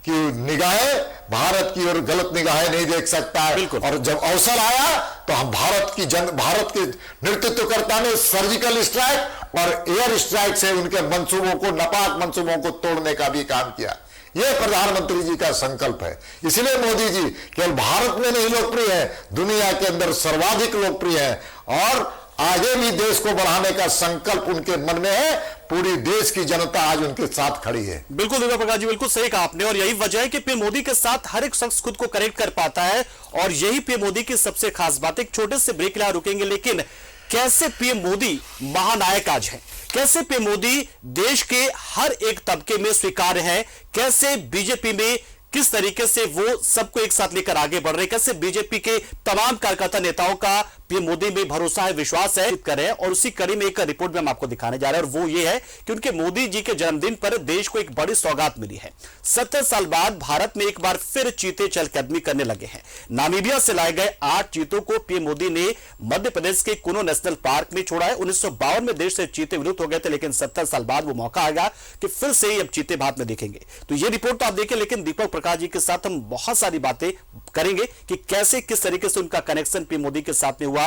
Speaker 4: की निगाहें, भारत की ओर गलत निगाहें नहीं देख सकता है। और जब अवसर आया तो हम भारत के नेतृत्वकर्ता ने सर्जिकल स्ट्राइक और एयर स्ट्राइक से उनके मंसूबों को, नापाक मंसूबों को तोड़ने का भी काम किया। यह प्रधानमंत्री जी का संकल्प है। इसलिए मोदी जी केवल भारत में नहीं लोकप्रिय है, दुनिया के अंदर सर्वाधिक लोकप्रिय है, और आगे भी देश को बढ़ाने का संकल्प उनके मन में है। पूरी देश की जनता आज उनके साथ खड़ी है।
Speaker 1: बिल्कुल दीपक प्रकाश जी, बिल्कुल सही कहा आपने, और यही वजह है कि पीएम मोदी के साथ हर एक शख्स खुद को कनेक्ट कर पाता है, और यही पीएम मोदी की सबसे खास बात। एक छोटे से ब्रेक ला रुकेंगे, लेकिन कैसे पीएम मोदी महानायक आज हैं, कैसे पीएम मोदी देश के हर एक तबके में स्वीकार्य है, कैसे बीजेपी में किस तरीके से वो सबको एक साथ लेकर आगे बढ़ रहे, कैसे बीजेपी के तमाम कार्यकर्ता नेताओं का पीएम मोदी में भरोसा है, विश्वास है, करें। और उसी कड़ी में एक रिपोर्ट भी हम आपको दिखाने जा रहे हैं, और वो ये है कि उनके मोदी जी के जन्मदिन पर देश को एक बड़ी सौगात मिली है। 70 साल बाद भारत में एक बार फिर चीते चहलकदमी करने लगे हैं। नामीबिया से लाए गए 8 चीतों को पीएम मोदी ने मध्य प्रदेश के कुनो नेशनल पार्क में छोड़ा है। 1952 में देश से चीते विलुप्त हो गए थे, लेकिन 70 साल बाद वो मौका आएगा कि फिर से अब चीते भारत में दिखेंगे। तो ये रिपोर्ट तो आप देखें, लेकिन दीपक प्रकाश जी के साथ हम बहुत सारी बातें करेंगे कि कैसे, किस तरीके से उनका कनेक्शन पीएम मोदी के साथ में हुआ,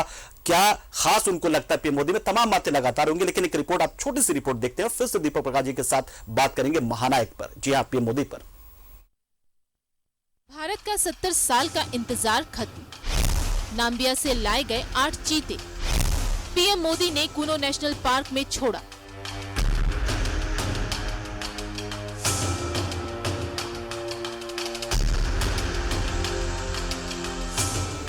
Speaker 1: क्या खास उनको लगता है पीएम मोदी में। तमाम बातें लगातार होंगी, लेकिन एक रिपोर्ट, आप छोटी सी रिपोर्ट देखते हैं, फिर से दीपक प्रकाश जी के साथ बात करेंगे महानायक पर, जी हां, पीएम मोदी पर।
Speaker 10: भारत का 70 साल का इंतजार खत्म। नामीबिया से लाए गए 8 चीते पीएम मोदी ने कूनो नेशनल पार्क में छोड़ा।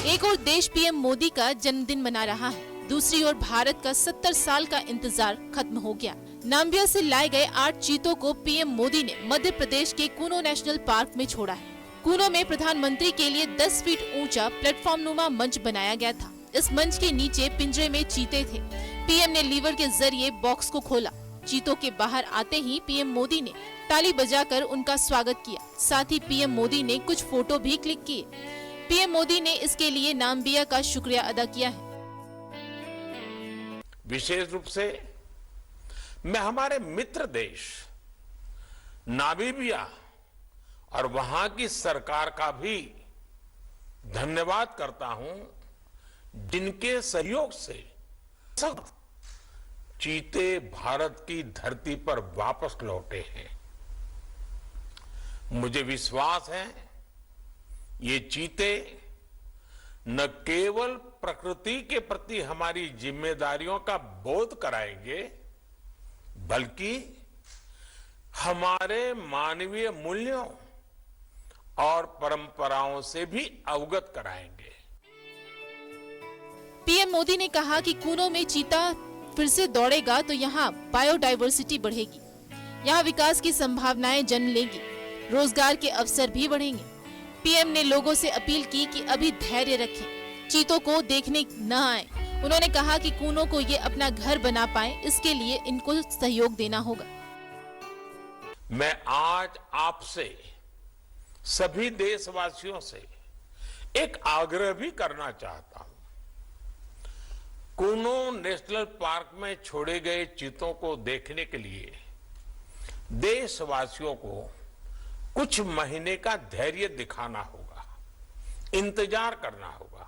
Speaker 10: एक और देश पीएम मोदी का जन्मदिन मना रहा है, दूसरी ओर भारत का 70 साल का इंतजार खत्म हो गया। नाम्बिया से लाए गए 8 चीतों को पीएम मोदी ने मध्य प्रदेश के कूनो नेशनल पार्क में छोड़ा है। कूनो में प्रधानमंत्री के लिए 10 फीट ऊंचा प्लेटफॉर्म नुमा मंच बनाया गया था। इस मंच के नीचे पिंजरे में चीते थे। पीएम ने लीवर के जरिए बॉक्स को खोला। चीतों के बाहर आते ही पीएम मोदी ने ताली बजाकर उनका स्वागत किया। साथ ही पीएम मोदी ने कुछ फोटो भी क्लिक किए। पीएम मोदी ने इसके लिए नाम्बिया का शुक्रिया अदा किया है।
Speaker 11: विशेष रूप से मैं हमारे मित्र देश नामीबिया और वहां की सरकार का भी धन्यवाद करता हूं, जिनके सहयोग से सब चीते भारत की धरती पर वापस लौटे हैं। मुझे विश्वास है ये चीते न केवल प्रकृति के प्रति हमारी जिम्मेदारियों का बोध कराएंगे, बल्कि हमारे मानवीय मूल्यों और परंपराओं से भी अवगत कराएंगे।
Speaker 10: पीएम मोदी ने कहा कि कूनो में चीता फिर से दौड़ेगा तो यहाँ बायोडायवर्सिटी बढ़ेगी, यहाँ विकास की संभावनाएं जन्म लेंगी, रोजगार के अवसर भी बढ़ेंगे। पीएम ने लोगों से अपील की कि अभी धैर्य रखें, चीतों को देखने न आए। उन्होंने कहा कि कूनो को ये अपना घर बना पाए, इसके लिए इनको सहयोग देना होगा।
Speaker 11: मैं आज आपसे सभी देशवासियों से एक आग्रह भी करना चाहता हूं। कूनो नेशनल पार्क में छोड़े गए चीतों को देखने के लिए देशवासियों को कुछ महीने का धैर्य दिखाना होगा, इंतजार करना होगा,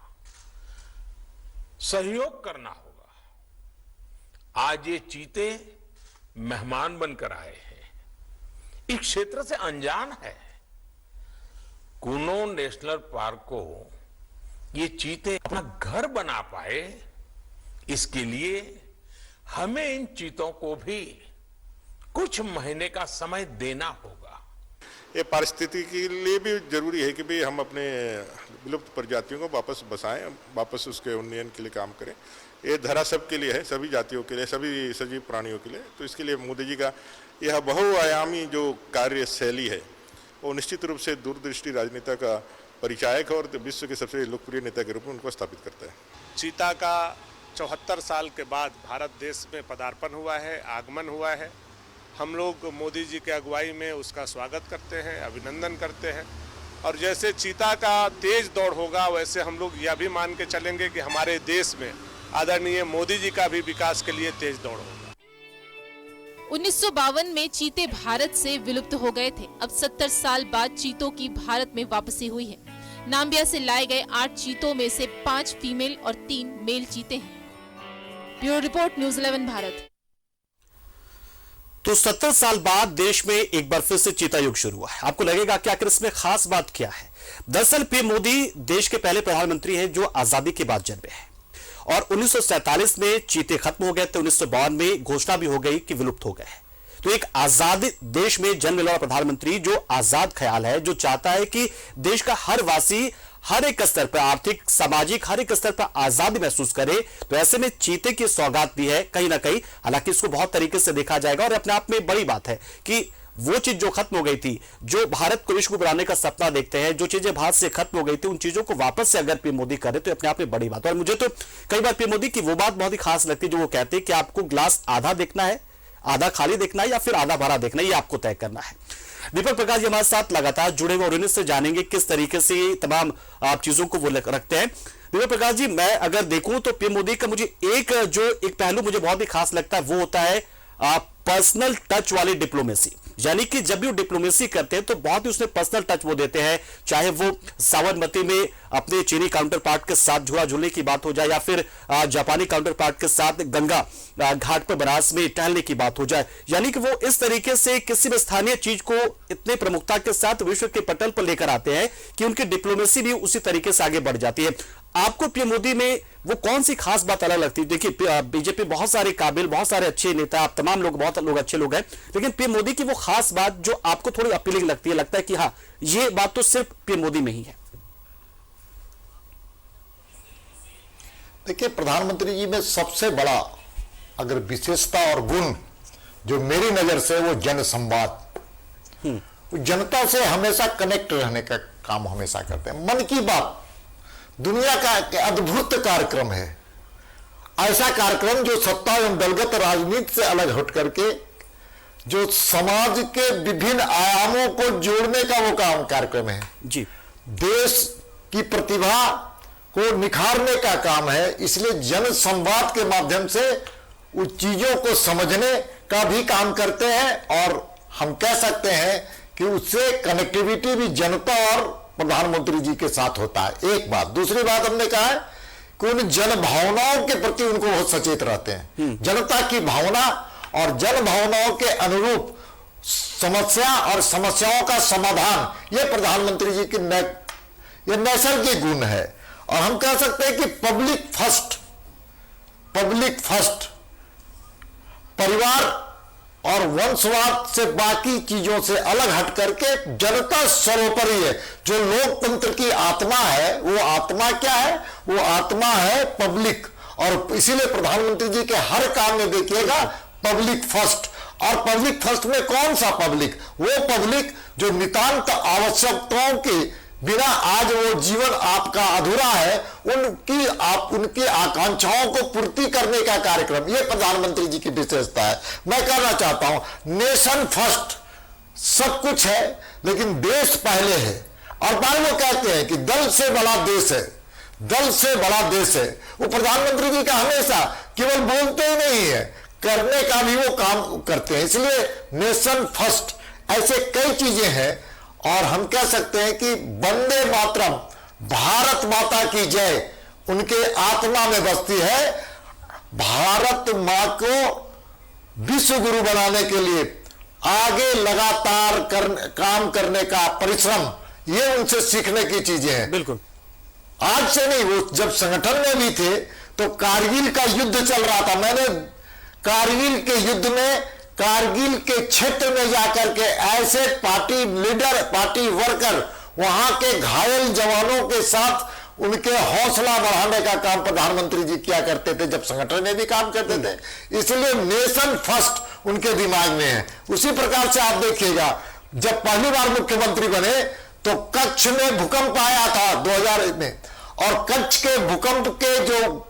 Speaker 11: सहयोग करना होगा। आज ये चीते मेहमान बनकर आए हैं, इस क्षेत्र से अनजान है। कूनो नेशनल पार्क को ये चीते अपना घर बना पाए, इसके लिए हमें इन चीतों को भी कुछ महीने का समय देना होगा।
Speaker 8: ये पारिस्थितिकी के लिए भी जरूरी है कि भाई हम अपने विलुप्त प्रजातियों को वापस बसाएं, वापस उसके उन्नयन के लिए काम करें। ये धरा सबके लिए है, सभी जातियों के लिए, सभी सजीव प्राणियों के लिए। तो इसके लिए मोदी जी का यह बहुआयामी जो कार्यशैली है वो निश्चित रूप से दूरदृष्टि राजनेता का परिचायक और विश्व के सबसे लोकप्रिय नेता के रूप में उनको स्थापित करता है।
Speaker 12: चीता का 74 साल के बाद भारत देश में पदार्पण हुआ है, आगमन हुआ है। हम लोग मोदी जी के अगुवाई में उसका स्वागत करते हैं, अभिनंदन करते हैं। और जैसे चीता का तेज दौड़ होगा, वैसे हम लोग यह भी मान के चलेंगे कि हमारे देश में आदरणीय मोदी जी का भी विकास के लिए तेज दौड़ होगा।
Speaker 10: 1952 में चीते भारत से विलुप्त हो गए थे। अब 70 साल बाद चीतों की भारत में वापसी हुई है। नाम्बिया से लाए गए 8 चीतों में से 5 फीमेल और 3 मेल चीते हैं। Bureau report, news 11 Bharat.
Speaker 1: तो 70 साल बाद देश में एक बार फिर से चीता युग शुरू हुआ है। आपको लगेगा कि आखिर इसमें खास बात क्या है? दरअसल पीएम मोदी देश के पहले प्रधानमंत्री हैं जो आजादी के बाद जन्मे हैं और 1947 में चीते खत्म हो गए थे। 1952 में घोषणा भी हो गई कि विलुप्त हो गए। तो एक आजाद देश में जन्म लेने वाला प्रधानमंत्री जो आजाद ख्याल है, जो चाहता है कि देश का हर वासी हर एक स्तर पर, आर्थिक, सामाजिक हर एक स्तर पर आजादी महसूस करे, तो ऐसे में चीते की सौगात भी है कहीं ना कहीं। हालांकि इसको बहुत तरीके से देखा जाएगा और अपने आप में बड़ी बात है कि वो चीज जो खत्म हो गई थी, जो भारत को विश्व बनाने का सपना देखते हैं, जो चीजें भारत से खत्म हो गई थी, उन चीजों को वापस से अगर पीएम मोदी करे तो अपने आप में बड़ी बात है। और मुझे तो कई बार पीएम मोदी की वो बात बहुत ही खास लगती है जो वो कहते हैं कि आपको ग्लास आधा देखना है, आधा खाली देखना है या फिर आधा भरा देखना है, ये आपको तय करना है। दीपक प्रकाश जी हमारे साथ लगातार जुड़े हुए और इनसे जानेंगे किस तरीके से ये तमाम आप चीजों को वो रखते हैं। दीपक प्रकाश जी, मैं अगर देखूं तो पीएम मोदी का मुझे एक पहलू मुझे बहुत ही खास लगता है, वो होता है पर्सनल टच वाली डिप्लोमेसी। यानी कि जब भी वो डिप्लोमेसी करते हैं तो बहुत ही उसमें पर्सनल टच वो देते हैं, चाहे वो साबरमती में अपने चीनी काउंटर पार्ट के साथ झूला झूलने की बात हो जाए या फिर जापानी काउंटर पार्ट के साथ गंगा घाट पर बनारस में टहलने की बात हो जाए। यानी कि वो इस तरीके से किसी भी स्थानीय चीज को इतने प्रमुखता के साथ विश्व के पटल पर लेकर आते हैं कि उनकी डिप्लोमेसी भी उसी तरीके से आगे बढ़ जाती है। आपको पीएम मोदी में वो कौन सी खास बात अलग लगती है? देखिए बीजेपी बहुत सारे काबिल, बहुत सारे अच्छे नेता, आप तमाम लोग, बहुत लोग अच्छे लोग हैं, लेकिन पीएम मोदी की वो खास बात जो आपको थोड़ी अपीलिंग लगती है, लगता है कि हाँ ये बात तो सिर्फ पीएम मोदी में ही है।
Speaker 4: देखिए, प्रधानमंत्री जी में सबसे बड़ा अगर विशेषता और गुण जो मेरी नजर से, वो जन संवाद, जनता से हमेशा कनेक्ट रहने का काम हमेशा करते हैं। मन की बात दुनिया का अद्भुत कार्यक्रम है, ऐसा कार्यक्रम जो सत्ता एवं दलगत राजनीति से अलग हट करके जो समाज के विभिन्न आयामों को जोड़ने का वो कार्यक्रम है
Speaker 1: जी।
Speaker 4: देश की प्रतिभा को निखारने का काम है। इसलिए जन संवाद के माध्यम से उस चीजों को समझने का भी काम करते हैं, और हम कह सकते हैं कि उससे कनेक्टिविटी भी जनता और प्रधानमंत्री जी के साथ होता है। एक बात। दूसरी बात हमने कहा है कि उन जन भावनाओं के प्रति उनको बहुत सचेत रहते हैं। जनता की भावना और जन भावनाओं के अनुरूप समस्या और समस्याओं का समाधान, ये प्रधानमंत्री जी की ये नैसर्गिक गुण है। और हम कह सकते हैं कि पब्लिक फर्स्ट, परिवार और वंशवाद से, बाकी चीजों से अलग हट करके जनता सर्वोपरि है। जो लोकतंत्र की आत्मा है, वो आत्मा क्या है? वो आत्मा है पब्लिक। और इसीलिए प्रधानमंत्री जी के हर काम में देखिएगा पब्लिक फर्स्ट। और पब्लिक फर्स्ट में कौन सा पब्लिक? वो पब्लिक जो नितांत आवश्यकताओं के बिना आज वो जीवन आपका अधूरा है, उनकी आकांक्षाओं को पूर्ति करने का कार्यक्रम, ये प्रधानमंत्री जी की विशेषता है। मैं कहना चाहता हूं नेशन फर्स्ट सब कुछ है, लेकिन देश पहले है। और बाद वो कहते हैं कि दल से बड़ा देश है, दल से बड़ा देश है। वो प्रधानमंत्री जी का हमेशा केवल बोलते ही नहीं है, करने का भी वो काम करते हैं। इसलिए नेशन फर्स्ट ऐसे कई चीजें हैं। और हम कह सकते हैं कि वंदे मातरम, भारत माता की जय, उनके आत्मा में बसती है। भारत मां को विश्व गुरु बनाने के लिए आगे लगातार काम करने का परिश्रम, ये उनसे सीखने की चीजें हैं।
Speaker 1: बिल्कुल।
Speaker 4: आज से नहीं, वो जब संगठन में भी थे तो कारगिल का युद्ध चल रहा था। मैंने कारगिल के युद्ध में, कारगिल के क्षेत्र में जाकर के ऐसे पार्टी लीडर, पार्टी वर्कर, वहां के घायल जवानों के साथ उनके हौसला बढ़ाने का काम प्रधानमंत्री जी किया करते थे जब संगठन में भी काम करते थे। इसलिए नेशन फर्स्ट उनके दिमाग में है। उसी प्रकार से आप देखिएगा, जब पहली बार मुख्यमंत्री बने तो कच्छ में भूकंप आया था 2000 में, और कच्छ के भूकंप के जो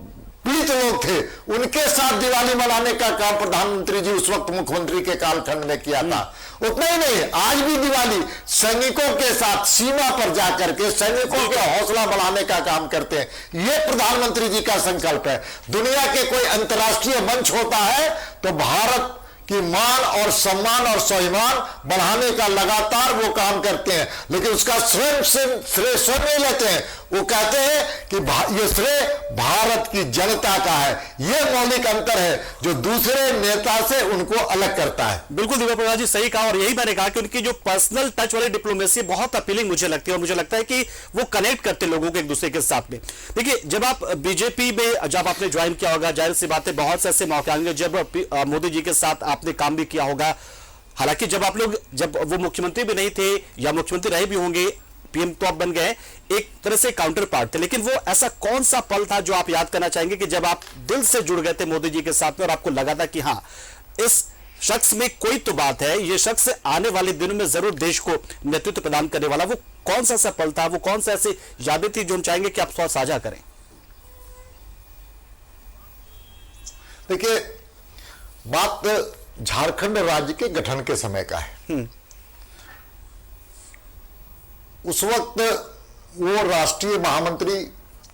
Speaker 4: पीड़ित लोग थे उनके साथ दिवाली मनाने का काम प्रधानमंत्री जी उस वक्त मुख्यमंत्री के कालखंड में किया था। उतना ही नहीं, आज भी दिवाली सैनिकों के साथ सीमा पर जाकर के सैनिकों के हौसला बढ़ाने का काम करते हैं। ये प्रधानमंत्री जी का संकल्प है। दुनिया के कोई अंतर्राष्ट्रीय मंच होता है तो भारत कि मान और सम्मान और स्वाभिमान बढ़ाने का लगातार वो काम करते हैं, लेकिन उसका श्रेय स्वयं नहीं लेते हैं। वो कहते हैं कि ये श्रेय भारत की जनता का है। ये मौलिक अंतर है जो दूसरे नेता से उनको अलग करता है।
Speaker 1: बिल्कुल दिव्या प्रसाद जी सही कहा, और यही मैंने कहा कि उनकी जो पर्सनल टच वाली डिप्लोमेसी बहुत अपीलिंग मुझे लगती है, और मुझे लगता है कि वो कनेक्ट करते लोगों को एक दूसरे के साथ में। देखिए, जब आप बीजेपी में जब आपने ज्वाइन किया होगा, जाहिर सी बात है बहुत से ऐसे मौके आएंगे जब मोदी जी के साथ आपने काम भी किया होगा। हालांकि जब वो मुख्यमंत्री भी नहीं थे या मुख्यमंत्री रहे भी होंगे, पीएम तो आप बन गए, एक तरह से काउंटर पार्ट थे, लेकिन वो ऐसा कौन सा पल था जो आप याद करना चाहेंगे कि जब आप दिल से जुड़ गए थे मोदी जी के साथ में और आपको लगा था कि हाँ इस शख्स में कोई तो बात है, ये शख्स आने वाले दिनों में जरूर देश को नेतृत्व प्रदान करने वाला? वो कौन सा पल था, वो कौन सा ऐसी यादें थी जो हम चाहेंगे कि आप थोड़ा साझा करें?
Speaker 4: देखिए, बात झारखंड राज्य के गठन के समय का है। उस वक्त वो राष्ट्रीय महामंत्री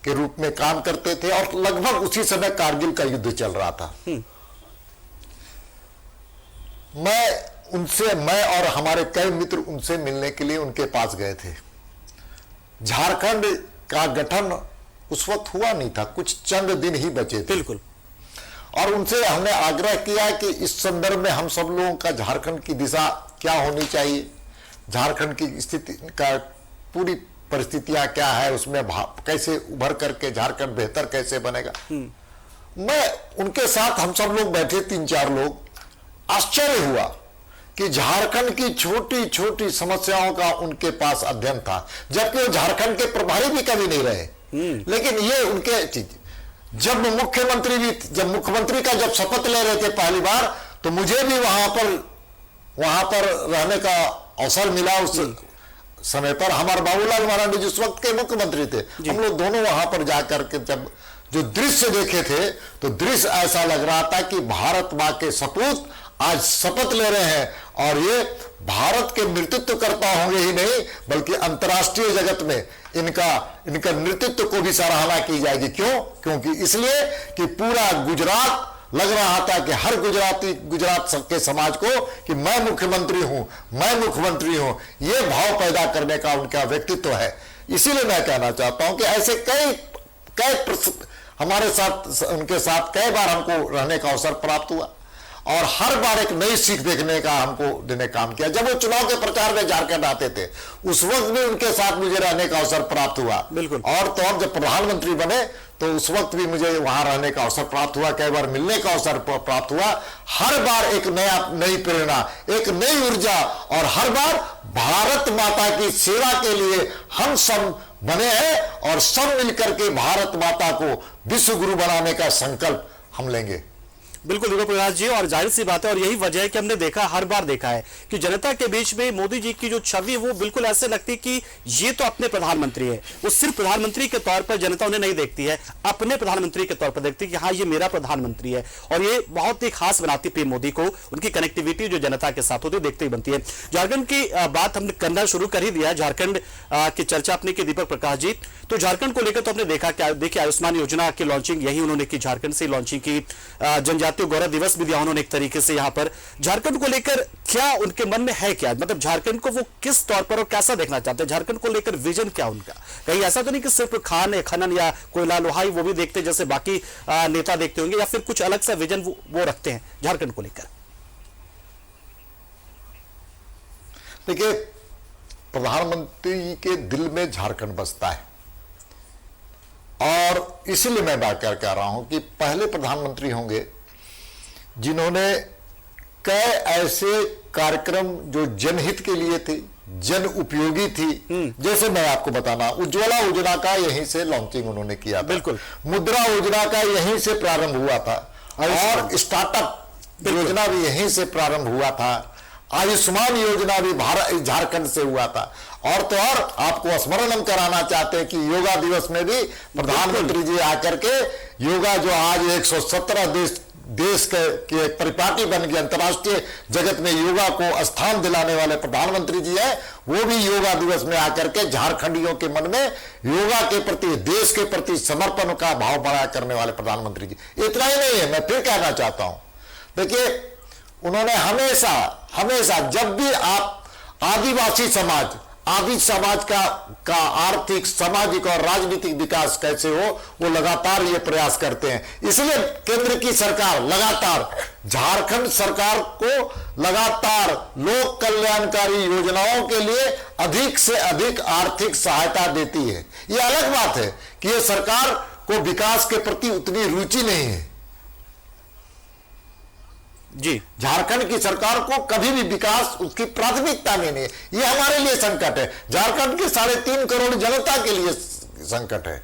Speaker 4: के रूप में काम करते थे और लगभग उसी समय कारगिल का युद्ध चल रहा था। मैं और हमारे कई मित्र उनसे मिलने के लिए उनके पास गए थे। झारखंड का गठन उस वक्त हुआ नहीं था, कुछ चंद दिन ही बचे थे।
Speaker 1: बिल्कुल।
Speaker 4: और उनसे हमने आग्रह किया कि इस संदर्भ में हम सब लोगों का झारखंड की दिशा क्या होनी चाहिए, झारखंड की स्थिति का पूरी परिस्थितियां क्या है, उसमें कैसे उभर करके झारखंड बेहतर कैसे बनेगा। मैं उनके साथ हम सब लोग बैठे 3-4 लोग, आश्चर्य हुआ कि झारखंड की छोटी छोटी समस्याओं का उनके पास अध्ययन था, जबकि वो झारखंड के प्रभारी भी कभी नहीं रहे। लेकिन ये उनके चीज, जब मुख्यमंत्री का जब शपथ ले रहे थे पहली बार, तो मुझे भी वहां पर रहने का अवसर मिला। उस समय पर हमारे बाबूलाल मरांडी जिस वक्त के मुख्यमंत्री थे, हम लोग दोनों वहां पर जाकर के जब जो दृश्य देखे थे, तो दृश्य ऐसा लग रहा था कि भारत मां के सपूत आज शपथ ले रहे हैं, और ये भारत के नेतृत्व करता होंगे ही नहीं, बल्कि अंतर्राष्ट्रीय जगत में इनका नेतृत्व को भी सराहना की जाएगी। क्यों? क्योंकि इसलिए कि पूरा गुजरात लग रहा था कि हर गुजरात के समाज को कि मैं मुख्यमंत्री हूं, ये भाव पैदा करने का उनका व्यक्तित्व है। इसीलिए मैं कहना चाहता हूं कि ऐसे कई हमारे साथ, उनके साथ कई बार हमको रहने का अवसर प्राप्त हुआ, और हर बार एक नई सीख देखने का हमको देने काम किया। जब वो चुनाव के प्रचार में झारखंड आते थे, उस वक्त भी उनके साथ मुझे रहने का अवसर प्राप्त हुआ। बिल्कुल। और तो और जब प्रधानमंत्री बने, तो उस वक्त भी मुझे वहां रहने का अवसर प्राप्त हुआ, कई बार मिलने का अवसर प्राप्त हुआ। हर बार एक नई प्रेरणा, एक नई ऊर्जा, और हर बार भारत माता की सेवा के लिए हम सब बने हैं, और सब मिलकर के भारत माता को विश्व गुरु बनाने का संकल्प हम लेंगे।
Speaker 1: बिल्कुल दीपक प्रकाश जी, और जाहिर सी बात है, और यही वजह है कि हमने देखा, हर बार देखा है कि जनता के बीच में मोदी जी की जो छवि, वो बिल्कुल ऐसे लगती कि ये तो अपने प्रधानमंत्री है। वो सिर्फ प्रधानमंत्री के तौर पर जनता उन्हें नहीं देखती है, अपने प्रधानमंत्री के तौर पर देखती है कि हाँ, ये मेरा प्रधानमंत्री है। और ये बहुत ही खास बनाती पीएम मोदी को, उनकी कनेक्टिविटी जो जनता के साथ होती है, देखते ही बनती है। झारखंड की बात हमने करना शुरू कर ही दिया, झारखंड की चर्चा अपने की दीपक प्रकाश जी। तो झारखंड को लेकर तो हमने देखा, देखिए आयुष्मान योजना की लॉन्चिंग यही उन्होंने की, झारखंड से लॉन्चिंग की। जनजातीय गौरव दिवस भी दिया उन्होंने एक तरीके से। यहाँ पर झारखंड को लेकर क्या उनके मन में है, क्या मतलब झारखंड को वो किस तौर पर और कैसा देखना चाहते हैं, झारखंड को लेकर विजन क्या उनका? कहीं ऐसा तो नहीं कि सिर्फ खनन या कोयला लोहाई वो भी देखते जैसे बाकी नेता देखते होंगे, या फिर कुछ अलग सा विजन वो रखते हैं झारखंड को लेकर?
Speaker 4: देखिए, प्रधानमंत्री के दिल में झारखंड बसता है, और इसलिए मैं बात कर कह रहा हूं कि पहले प्रधानमंत्री होंगे जिन्होंने कई ऐसे कार्यक्रम जो जनहित के लिए थे, जन उपयोगी थी। जैसे मैं आपको बताना, उज्ज्वला योजना का यहीं से लॉन्चिंग उन्होंने किया था। बिल्कुल। मुद्रा योजना का यहीं से प्रारंभ हुआ था, और स्टार्टअप योजना भी यहीं से प्रारंभ हुआ था। आयुष्मान योजना भी झारखंड से हुआ था। और तो और आपको स्मरण हम कराना चाहते हैं कि योगा दिवस में भी प्रधानमंत्री जी आकर के योगा, जो आज 117 देश के परिपाटी बन गए, अंतर्राष्ट्रीय जगत में योगा को स्थान दिलाने वाले प्रधानमंत्री जी है, वो भी योगा दिवस में आकर के झारखंडियों के मन में योगा के प्रति, देश के प्रति समर्पण का भाव बढ़ा करने वाले प्रधानमंत्री जी। इतना ही नहीं है, मैं फिर कहना चाहता हूं, देखिए उन्होंने हमेशा जब भी आप आदिवासी समाज का आर्थिक, सामाजिक और राजनीतिक विकास कैसे हो, वो लगातार ये प्रयास करते हैं। इसलिए केंद्र की सरकार लगातार झारखंड सरकार को लगातार लोक कल्याणकारी योजनाओं के लिए अधिक से अधिक आर्थिक सहायता देती है। ये अलग बात है कि ये सरकार को विकास के प्रति उतनी रुचि नहीं है
Speaker 1: जी। झारखंड की सरकार को कभी भी विकास उसकी प्राथमिकता में नहीं है। ये हमारे लिए संकट है, झारखंड के 3.5 करोड़ जनता के लिए संकट है।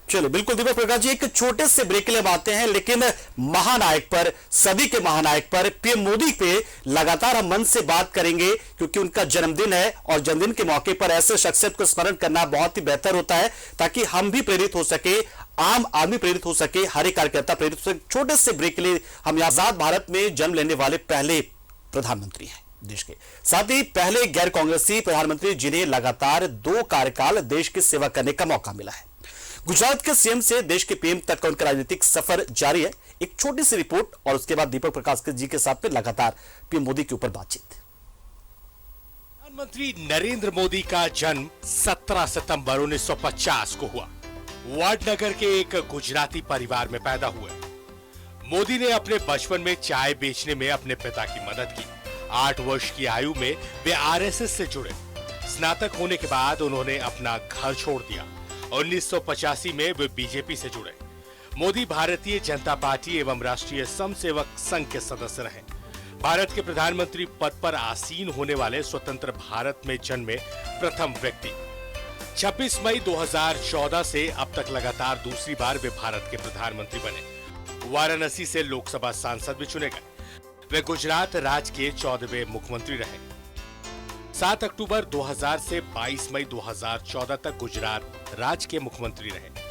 Speaker 1: चलो बिल्कुल दीपक प्रकाश जी, एक छोटे से ब्रेक के लिए आते हैं, लेकिन महानायक पर, सदी के महानायक पर, पीएम मोदी पे लगातार हम मन से बात करेंगे, क्योंकि उनका जन्मदिन है, और जन्मदिन के मौके पर ऐसे शख्सियत को स्मरण करना बहुत ही बेहतर होता है, ताकि हम भी प्रेरित हो सके, आम आदमी प्रेरित हो सके, हर एक कार्यकर्ता प्रेरित हो सके। छोटे से ब्रेक के लिए हम आजाद भारत में जन्म लेने वाले पहले प्रधानमंत्री हैं देश के, साथ ही पहले गैर कांग्रेसी प्रधानमंत्री जिन्हें लगातार 2 कार्यकाल देश की सेवा करने का मौका मिला है। गुजरात के सीएम से देश के पीएम तक का उनका राजनीतिक सफर जारी है। एक छोटी सी रिपोर्ट और उसके बाद दीपक प्रकाश जी के साथ में लगातार पीएम मोदी के ऊपर बातचीत।
Speaker 13: प्रधानमंत्री नरेंद्र मोदी का जन्म 17 सितंबर 1950 को हुआ। वाडनगर के एक गुजराती परिवार में पैदा हुए मोदी ने अपने बचपन में चाय बेचने में अपने पिता की मदद की। 8 वर्ष की आयु में वे आरएसएस से जुड़े। स्नातक होने के बाद उन्होंने अपना घर छोड़ दिया। 1985 में वे बीजेपी से जुड़े। मोदी भारतीय जनता पार्टी एवं राष्ट्रीय स्वयंसेवक संघ के सदस्य रहे। भारत के प्रधानमंत्री पद पर आसीन होने वाले स्वतंत्र भारत में जन्मे प्रथम व्यक्ति। 26 मई 2014 से अब तक लगातार दूसरी बार वे भारत के प्रधानमंत्री बने। वाराणसी से लोकसभा सांसद भी चुने गए। वे गुजरात राज्य के 14वें मुख्यमंत्री रहे। 7 अक्टूबर 2000 से 22 मई 2014 तक गुजरात राज्य के मुख्यमंत्री रहे।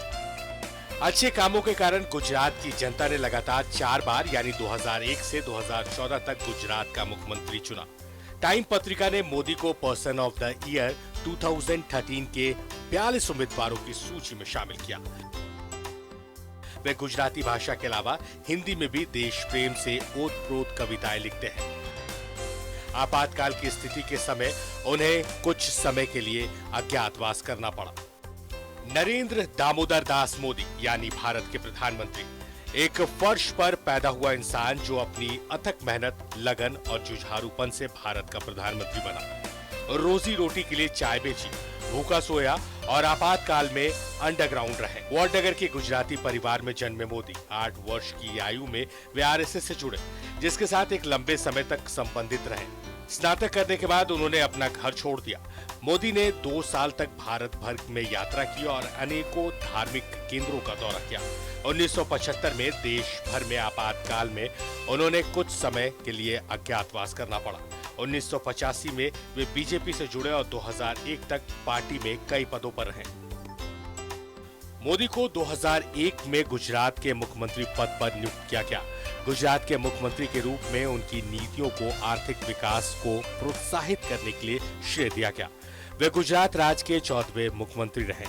Speaker 13: अच्छे कामों के कारण गुजरात की जनता ने लगातार 4 बार यानी 2001 से 2014 तक गुजरात का मुख्यमंत्री चुना। टाइम पत्रिका ने मोदी को पर्सन ऑफ द ईयर 2013 के 42 उम्मीदवारों की सूची में शामिल किया। वे गुजराती भाषा के अलावा हिंदी में भी देश प्रेम से ओत-प्रोत कविताएं लिखते हैं। आपातकाल की स्थिति के समय उन्हें कुछ समय के लिए अज्ञातवास करना पड़ा। नरेंद्र दामोदर दास मोदी यानी भारत के प्रधानमंत्री, एक फर्श पर पैदा हुआ इंसान जो अपनी अथक मेहनत, लगन और जुझारूपन से भारत का प्रधानमंत्री बना। रोजी रोटी के लिए चाय बेची, भूखा सोया और आपातकाल में अंडरग्राउंड रहे। वाडनगर के गुजराती परिवार में जन्मे मोदी 8 वर्ष की आयु में वे आरएसएस से जुड़े, जिसके साथ एक लंबे समय तक संबंधित रहे। स्नातक करने के बाद उन्होंने अपना घर छोड़ दिया। मोदी ने 2 साल तक भारत भर में यात्रा की और अनेकों धार्मिक केंद्रों का दौरा किया। 1975 में देश भर में आपातकाल में उन्होंने कुछ समय के लिए अज्ञातवास करना पड़ा। 1985 में वे बीजेपी से जुड़े और 2001 तक पार्टी में कई पदों पर रहे। मोदी को 2001 में गुजरात के मुख्यमंत्री पद पर नियुक्त किया गया। गुजरात के मुख्यमंत्री के रूप में उनकी नीतियों को आर्थिक विकास को प्रोत्साहित करने के लिए श्रेय दिया गया। वे गुजरात राज्य के 14वें मुख्यमंत्री रहे।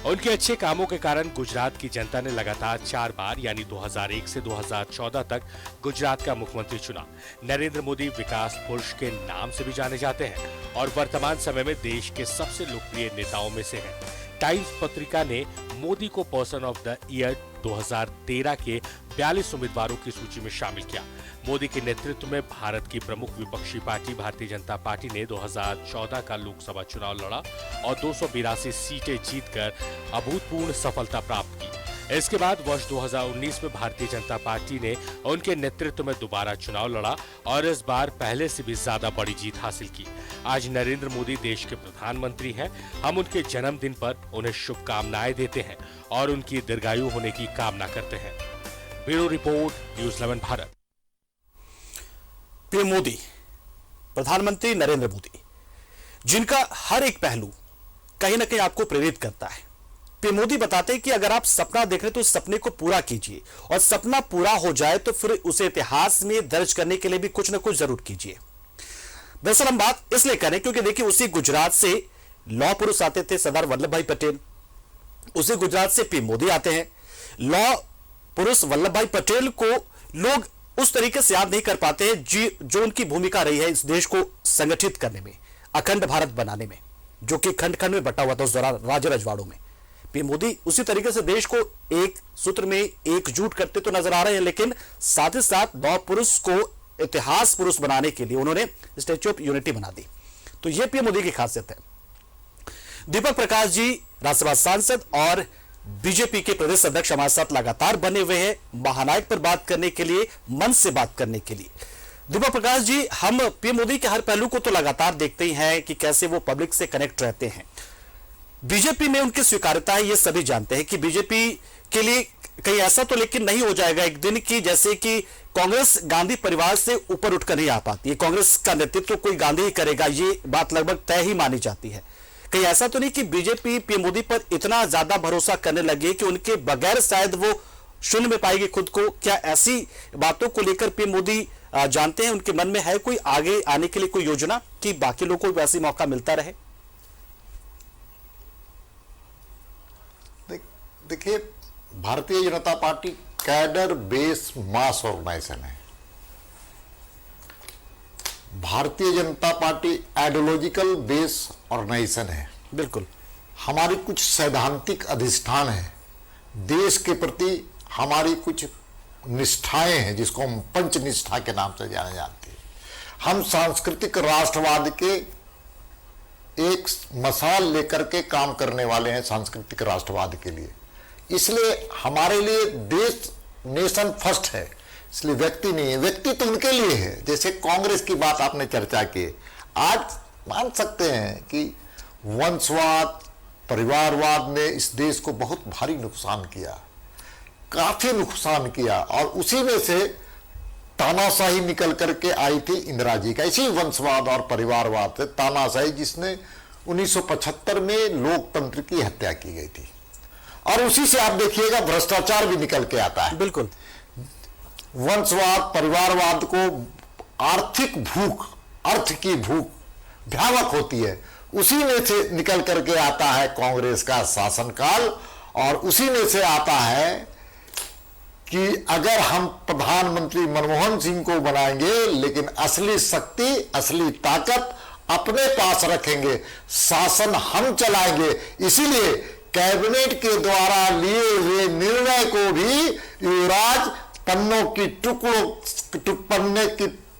Speaker 13: उनके अच्छे कामों के कारण गुजरात की जनता ने लगातार 4 बार यानी 2001 से 2014 तक गुजरात का मुख्यमंत्री चुना। नरेंद्र मोदी विकास पुरुष के नाम से भी जाने जाते हैं और वर्तमान समय में देश के सबसे लोकप्रिय नेताओं में से हैं। टाइम्स पत्रिका ने मोदी को पर्सन ऑफ द ईयर 2013 के 42 उम्मीदवारों की सूची में शामिल किया। मोदी के नेतृत्व में भारत की प्रमुख विपक्षी पार्टी भारतीय जनता पार्टी ने 2014 का लोकसभा चुनाव लड़ा और 282 सीटें जीतकर अभूतपूर्व सफलता प्राप्त की। इसके बाद वर्ष 2019 में भारतीय जनता पार्टी ने उनके नेतृत्व में दोबारा चुनाव लड़ा और इस बार पहले से भी ज्यादा बड़ी जीत हासिल की। आज नरेंद्र मोदी देश के प्रधानमंत्री हैं। हम उनके जन्मदिन पर उन्हें शुभकामनाएं देते हैं और उनकी दीर्घायु होने की कामना करते हैं। Bureau report, news 11 Bharat.
Speaker 1: PM Modi, प्रधानमंत्री नरेंद्र मोदी, जिनका हर एक पहलू कहीं ना कहीं आपको प्रेरित करता है। पीएम मोदी बताते हैं कि अगर आप सपना देख रहे हैं तो उस सपने को पूरा कीजिए और सपना पूरा हो जाए तो फिर उसे इतिहास में दर्ज करने के लिए भी कुछ ना कुछ जरूर कीजिए। दरअसल हम बात इसलिए करें क्योंकि देखिए उसी गुजरात से लौह पुरुष आते थे सरदार वल्लभ भाई पटेल, उसी गुजरात से पीएम मोदी आते हैं। लौह पुरुष वल्लभ भाई पटेल को लोग उस तरीके से याद नहीं कर पाते हैं जो उनकी भूमिका रही है इस देश को संगठित करने में, अखंड भारत बनाने में, जो कि खंड खंड में बटा हुआ था उस दौरान राज्य रजवाड़ों में। पीएम मोदी उसी तरीके से देश को एक सूत्र में एकजुट करते तो नजर आ रहे हैं, लेकिन साथ ही साथ लौह पुरुष को इतिहास पुरुष बनाने के लिए उन्होंने स्टैच्यू ऑफ यूनिटी बना दी। तो यह पीएम मोदी की खासियत है। दीपक प्रकाश जी राज्यसभा सांसद और बीजेपी के प्रदेश अध्यक्ष हमारे साथ लगातार बने हुए हैं महानायक पर बात करने के लिए, मन से बात करने के लिए। दीपक प्रकाश जी, हम पीएम मोदी के हर पहलू को तो लगातार देखते ही हैं कि कैसे वो पब्लिक से कनेक्ट रहते हैं। बीजेपी में उनकी स्वीकार्यता है, ये सभी जानते हैं कि बीजेपी के लिए कहीं ऐसा तो लेकिन नहीं हो जाएगा एक दिन की जैसे कि कांग्रेस गांधी परिवार से ऊपर उठकर नहीं आ पाती है, कांग्रेस का नेतृत्व कोई गांधी ही करेगा, ये बात लगभग तय ही मानी जाती है। कहीं ऐसा तो नहीं कि बीजेपी पीएम मोदी पर इतना ज्यादा भरोसा करने लगे कि उनके बगैर शायद वो शून्य में पाएगी खुद को? क्या ऐसी बातों को लेकर पीएम मोदी जानते हैं, उनके मन में है कोई आगे आने के लिए कोई योजना कि बाकी लोगों को वैसे मौका मिलता रहे?
Speaker 4: देखिए, Bharatiya Janata party cadre base मास ऑर्गेनाइजेशन है। Bharatiya Janata party ideological base organisation है।
Speaker 1: बिल्कुल,
Speaker 4: हमारी कुछ सैद्धांतिक अधिष्ठान है, देश के प्रति हमारी कुछ निष्ठाएं हैं जिसको हम पंच निष्ठा के नाम से जाने जाते हैं। हम सांस्कृतिक राष्ट्रवाद के एक मसाल लेकर के काम करने वाले हैं सांस्कृतिक राष्ट्रवाद के लिए। इसलिए हमारे लिए देश नेशन फर्स्ट है, इसलिए व्यक्ति नहीं है। व्यक्ति तो उनके लिए है, जैसे कांग्रेस की बात आपने चर्चा की। आज मान सकते हैं कि वंशवाद, परिवारवाद ने इस देश को बहुत भारी नुकसान किया, काफी नुकसान किया, और उसी में से तानाशाही निकल करके आई थी इंदिरा जी का। इसी वंशवाद और परिवारवाद से तानाशाही, जिसने 1975 में लोकतंत्र की हत्या की गई थी, और उसी से आप देखिएगा भ्रष्टाचार भी निकल के आता है।
Speaker 1: बिल्कुल,
Speaker 4: वंशवाद, परिवारवाद को आर्थिक भूख, अर्थ की भूख भयावह होती है, उसी में से निकल करके आता है कांग्रेस का शासनकाल, और उसी में से आता है कि अगर हम प्रधानमंत्री मनमोहन सिंह को बनाएंगे, लेकिन असली शक्ति, असली ताकत अपने पास रखेंगे, शासन हम चलाएंगे। इसीलिए कैबिनेट के द्वारा लिए हुए निर्णय को भी युवराज पन्नों की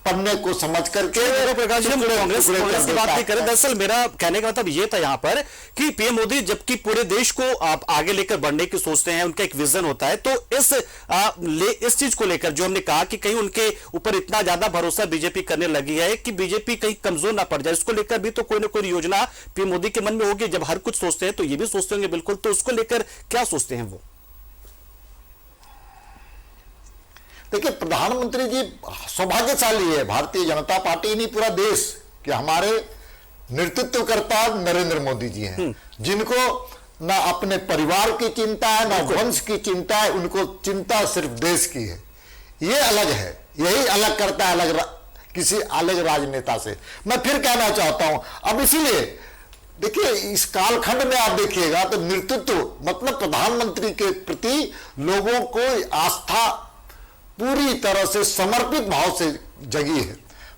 Speaker 4: पन्ने को समझ करके
Speaker 1: प्रकाश जी, हम कांग्रेस की बात नहीं करें। दरअसल मेरा कहने का मतलब ये था यहाँ पर कि पीएम मोदी जबकि पूरे देश को आप आगे लेकर बढ़ने की सोचते हैं, उनका एक विजन होता है, तो इस चीज को लेकर जो हमने कहा कि कहीं उनके ऊपर इतना ज्यादा भरोसा बीजेपी करने लगी है कि बीजेपी कहीं कमजोर ना पड़ जाए, इसको लेकर भी तो कोई ना कोई योजना पीएम मोदी के मन में होगी। जब हर कुछ सोचते हैं तो ये भी सोचते होंगे, बिल्कुल, तो उसको लेकर क्या सोचते हैं वो?
Speaker 4: देखिए, प्रधानमंत्री जी सौभाग्यशाली है, भारतीय जनता पार्टी नहीं पूरा देश, कि हमारे नेतृत्वकर्ता नरेंद्र मोदी जी हैं, जिनको ना अपने परिवार की चिंता है, ना वंश की चिंता है, उनको चिंता सिर्फ देश की है। ये अलग है, यही अलग करता है किसी अलग राजनेता से। मैं फिर कहना चाहता हूं, अब इसीलिए देखिए इस कालखंड में आप देखिएगा तो नेतृत्व मतलब प्रधानमंत्री के प्रति लोगों को आस्था पूरी तरह से समर्पित भाव से जगी है।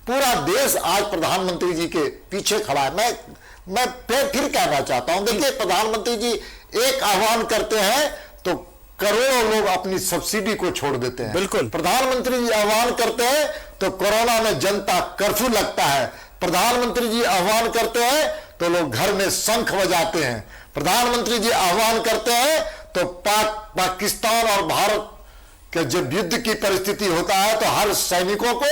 Speaker 4: पूरा देश आज प्रधानमंत्री जी के पीछे खड़ा है। मैं फिर कहना चाहता हूं, देखिए प्रधानमंत्री जी एक आह्वान करते हैं तो करोड़ों लोग अपनी सब्सिडी को छोड़ देते हैं।
Speaker 1: बिल्कुल,
Speaker 4: प्रधानमंत्री जी आह्वान करते हैं तो कोरोना में जनता कर्फ्यू लगता है। प्रधानमंत्री जी आह्वान करते हैं तो लोग घर में शंख बजाते हैं। प्रधानमंत्री जी आह्वान करते हैं तो पाकिस्तान और भारत के जब युद्ध की परिस्थिति होता है तो हर सैनिकों को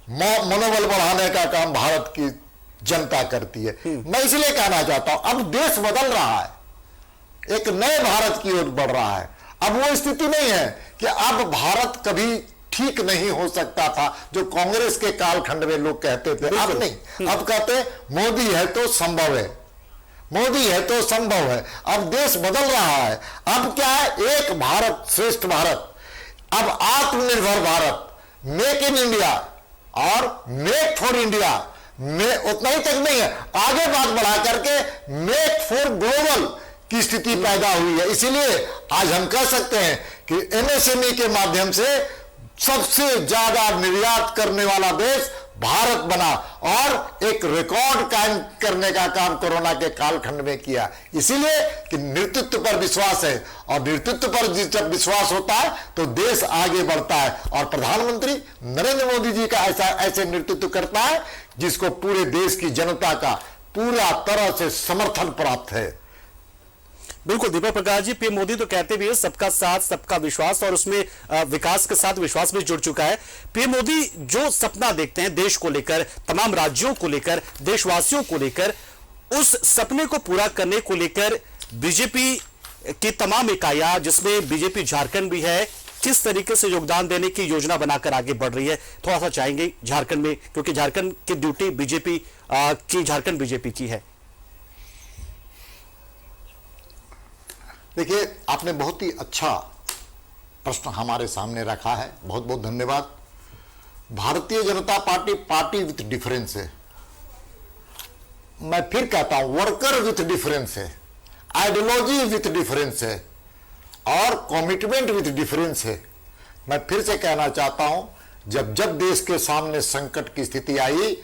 Speaker 4: मनोबल बढ़ाने का काम भारत की जनता करती है। मैं इसलिए कहना चाहता हूं, अब देश बदल रहा है, एक नए भारत की ओर बढ़ रहा है। अब वो स्थिति नहीं है कि अब भारत कभी ठीक नहीं हो सकता था, जो कांग्रेस के कालखंड में लोग कहते थे। अब नहीं, अब कहते मोदी है तो संभव है, मोदी है तो संभव है। अब देश बदल रहा है। अब क्या है, एक भारत श्रेष्ठ भारत, अब आत्मनिर्भर भारत, मेक इन इंडिया और मेक फॉर इंडिया में उतना ही तक नहीं है, आगे बात बढ़ा करके मेक फॉर ग्लोबल की स्थिति पैदा हुई है। इसीलिए आज हम कह सकते हैं कि एमएसएमई के माध्यम से सबसे ज्यादा निर्यात करने वाला देश भारत बना और एक रिकॉर्ड कायम करने का काम कोरोना के कालखंड में किया। इसीलिए कि नेतृत्व पर विश्वास है, और नेतृत्व पर जब विश्वास होता है तो देश आगे बढ़ता है। और प्रधानमंत्री नरेंद्र मोदी जी का ऐसे नेतृत्व करता है जिसको पूरे देश की जनता का पूरा तरह से समर्थन प्राप्त है।
Speaker 1: बिल्कुल दीपक प्रकाश जी, पीएम मोदी तो कहते भी है सबका साथ सबका विश्वास, और उसमें विकास के साथ विश्वास भी जुड़ चुका है। पीएम मोदी जो सपना देखते हैं देश को लेकर, तमाम राज्यों को लेकर, देशवासियों को लेकर, उस सपने को पूरा करने को लेकर बीजेपी की तमाम इकाइयां, जिसमें बीजेपी झारखंड भी है, किस तरीके से योगदान देने की योजना बनाकर आगे बढ़ रही है, थोड़ा सा चाहेंगे झारखंड में, क्योंकि झारखंड की ड्यूटी बीजेपी की, झारखंड बीजेपी की है।
Speaker 4: देखिए, आपने बहुत ही अच्छा प्रश्न हमारे सामने रखा है, बहुत बहुत धन्यवाद। Bharatiya Janata party party with difference है। मैं फिर कहता हूं, वर्कर विथ डिफरेंस है, आइडियोलॉजी विथ डिफरेंस है, और कमिटमेंट विथ डिफरेंस है। मैं फिर से कहना चाहता हूं, जब जब देश के सामने संकट की स्थिति आई,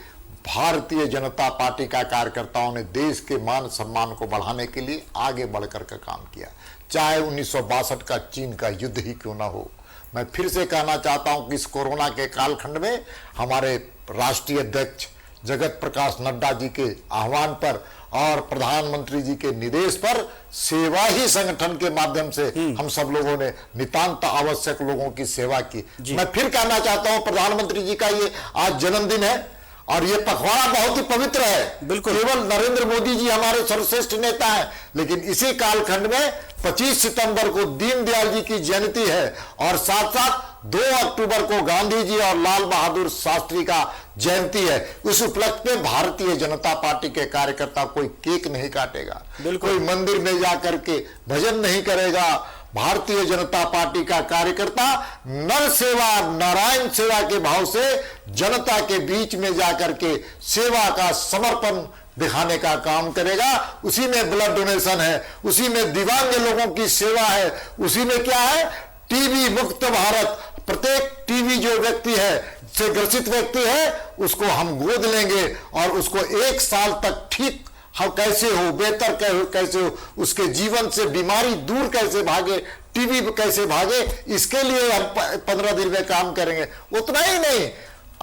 Speaker 4: भारतीय जनता पार्टी का कार्यकर्ताओं ने देश के मान सम्मान को बढ़ाने के लिए आगे बढ़कर का काम किया, चाहे 1962 का चीन का युद्ध ही क्यों ना हो। मैं फिर से कहना चाहता हूं कि इस कोरोना के कालखंड में हमारे राष्ट्रीय अध्यक्ष जगत प्रकाश नड्डा जी के आह्वान पर और प्रधानमंत्री जी के निर्देश पर सेवा ही संगठन के माध्यम से हम सब लोगों ने नितांत आवश्यक लोगों की सेवा की। मैं फिर कहना चाहता हूं, प्रधानमंत्री जी का ये आज जन्मदिन है और ये पखवाड़ा बहुत ही पवित्र है। बिल्कुल, केवल नरेंद्र मोदी जी हमारे सर्वश्रेष्ठ नेता हैं, लेकिन इसी कालखंड में 25 सितंबर को दीनदयाल जी की जयंती है और साथ साथ 2 अक्टूबर को गांधी जी और लाल बहादुर शास्त्री का जयंती है। उस उपलक्ष्य में भारतीय जनता पार्टी के कार्यकर्ता कोई केक नहीं काटेगा, कोई मंदिर में जाकर के भजन नहीं करेगा। भारतीय जनता पार्टी का कार्यकर्ता नर सेवा नारायण सेवा के भाव से जनता के बीच में जाकर के सेवा का समर्पण दिखाने का काम करेगा। उसी में ब्लड डोनेशन है, उसी में दिव्यांग लोगों की सेवा है, उसी में क्या है, टीबी मुक्त भारत। प्रत्येक टीबी जो व्यक्ति है, से ग्रसित व्यक्ति है, उसको हम गोद लेंगे और उसको 1 साल तक ठीक हम कैसे हो, बेहतर कैसे हो, उसके जीवन से बीमारी दूर कैसे भागे, टीबी कैसे भागे, इसके लिए हम 15 दिन में काम करेंगे। उतना ही नहीं,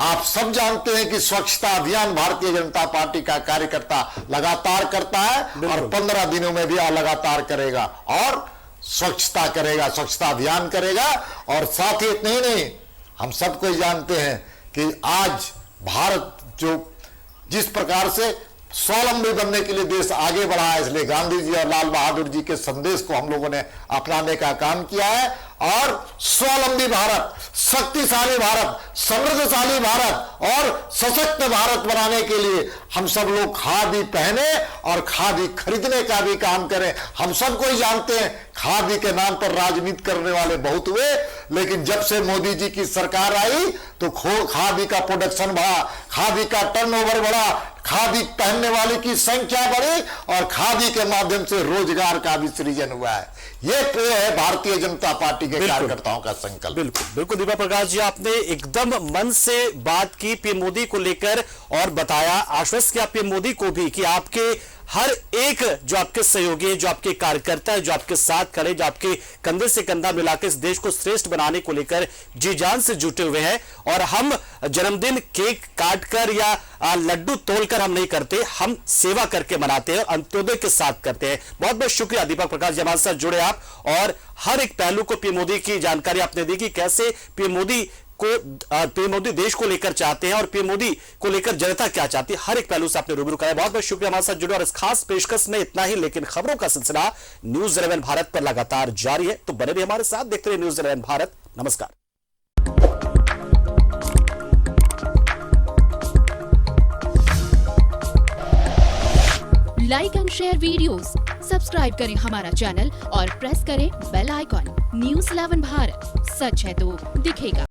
Speaker 4: आप सब जानते हैं कि स्वच्छता अभियान भारतीय जनता पार्टी का कार्यकर्ता लगातार करता है और 15 दिनों में भी लगातार करेगा और स्वच्छता करेगा, स्वच्छता अभियान करेगा। और साथ ही इतना ही नहीं, हम सबको जानते हैं कि आज भारत जो जिस प्रकार से स्वावलंबी बनने के लिए देश आगे बढ़ा है, इसलिए गांधी जी और लाल बहादुर जी के संदेश को हम लोगों ने अपनाने का काम किया है और स्वावलंबी भारत, शक्तिशाली भारत, समृद्धशाली भारत और सशक्त भारत बनाने के लिए हम सब लोग खादी पहने और खादी खरीदने का भी काम करें। हम सबको ही जानते हैं खादी के नाम पर राजनीति करने वाले बहुत हुए, लेकिन जब से मोदी जी की सरकार आई तो खादी का प्रोडक्शन बढ़ा, खादी का टर्नओवर बढ़ा, खादी पहनने वाले की संख्या बढ़ी और खादी के माध्यम से रोजगार का भी सृजन हुआ है। ये है भारतीय जनता पार्टी के कार्यकर्ताओं का संकल्प।
Speaker 1: बिल्कुल बिल्कुल दीपक प्रकाश जी, आपने एकदम मन से बात की पीएम मोदी को लेकर और बताया, आश्वस्त किया पीएम मोदी को भी कि आपके हर एक जो आपके सहयोगी हैं, जो आपके कार्यकर्ता हैं, जो आपके साथ खड़े, जो आपके कंधे से कंधा मिलाकर इस देश को श्रेष्ठ बनाने को लेकर जी जान से जुटे हुए हैं। और हम जन्मदिन केक काटकर या लड्डू तोड़कर हम नहीं करते, हम सेवा करके मनाते हैं, अंत्योदय के साथ करते हैं। बहुत बहुत शुक्रिया दीपक प्रकाश जी, हमारे साथ जुड़े आप और हर एक पहलू को पीएम मोदी की जानकारी आपने दी कि कैसे पीएम मोदी देश को लेकर चाहते हैं और पीएम मोदी को लेकर जनता क्या चाहती है, हर एक पहलू से आपने रूबरू कराया। बहुत बहुत शुक्रिया हमारे साथ जुड़े और इस खास पेशकश में इतना ही, लेकिन खबरों का सिलसिला न्यूज 11 भारत पर लगातार जारी है, तो बने भी हमारे साथ, देखते रहिए न्यूज 11 भारत। नमस्कार।
Speaker 14: Like and share videos, subscribe करें हमारा चैनल और प्रेस करें बेल आइकॉन। न्यूज़ 11 भारत, सच है तो दिखेगा।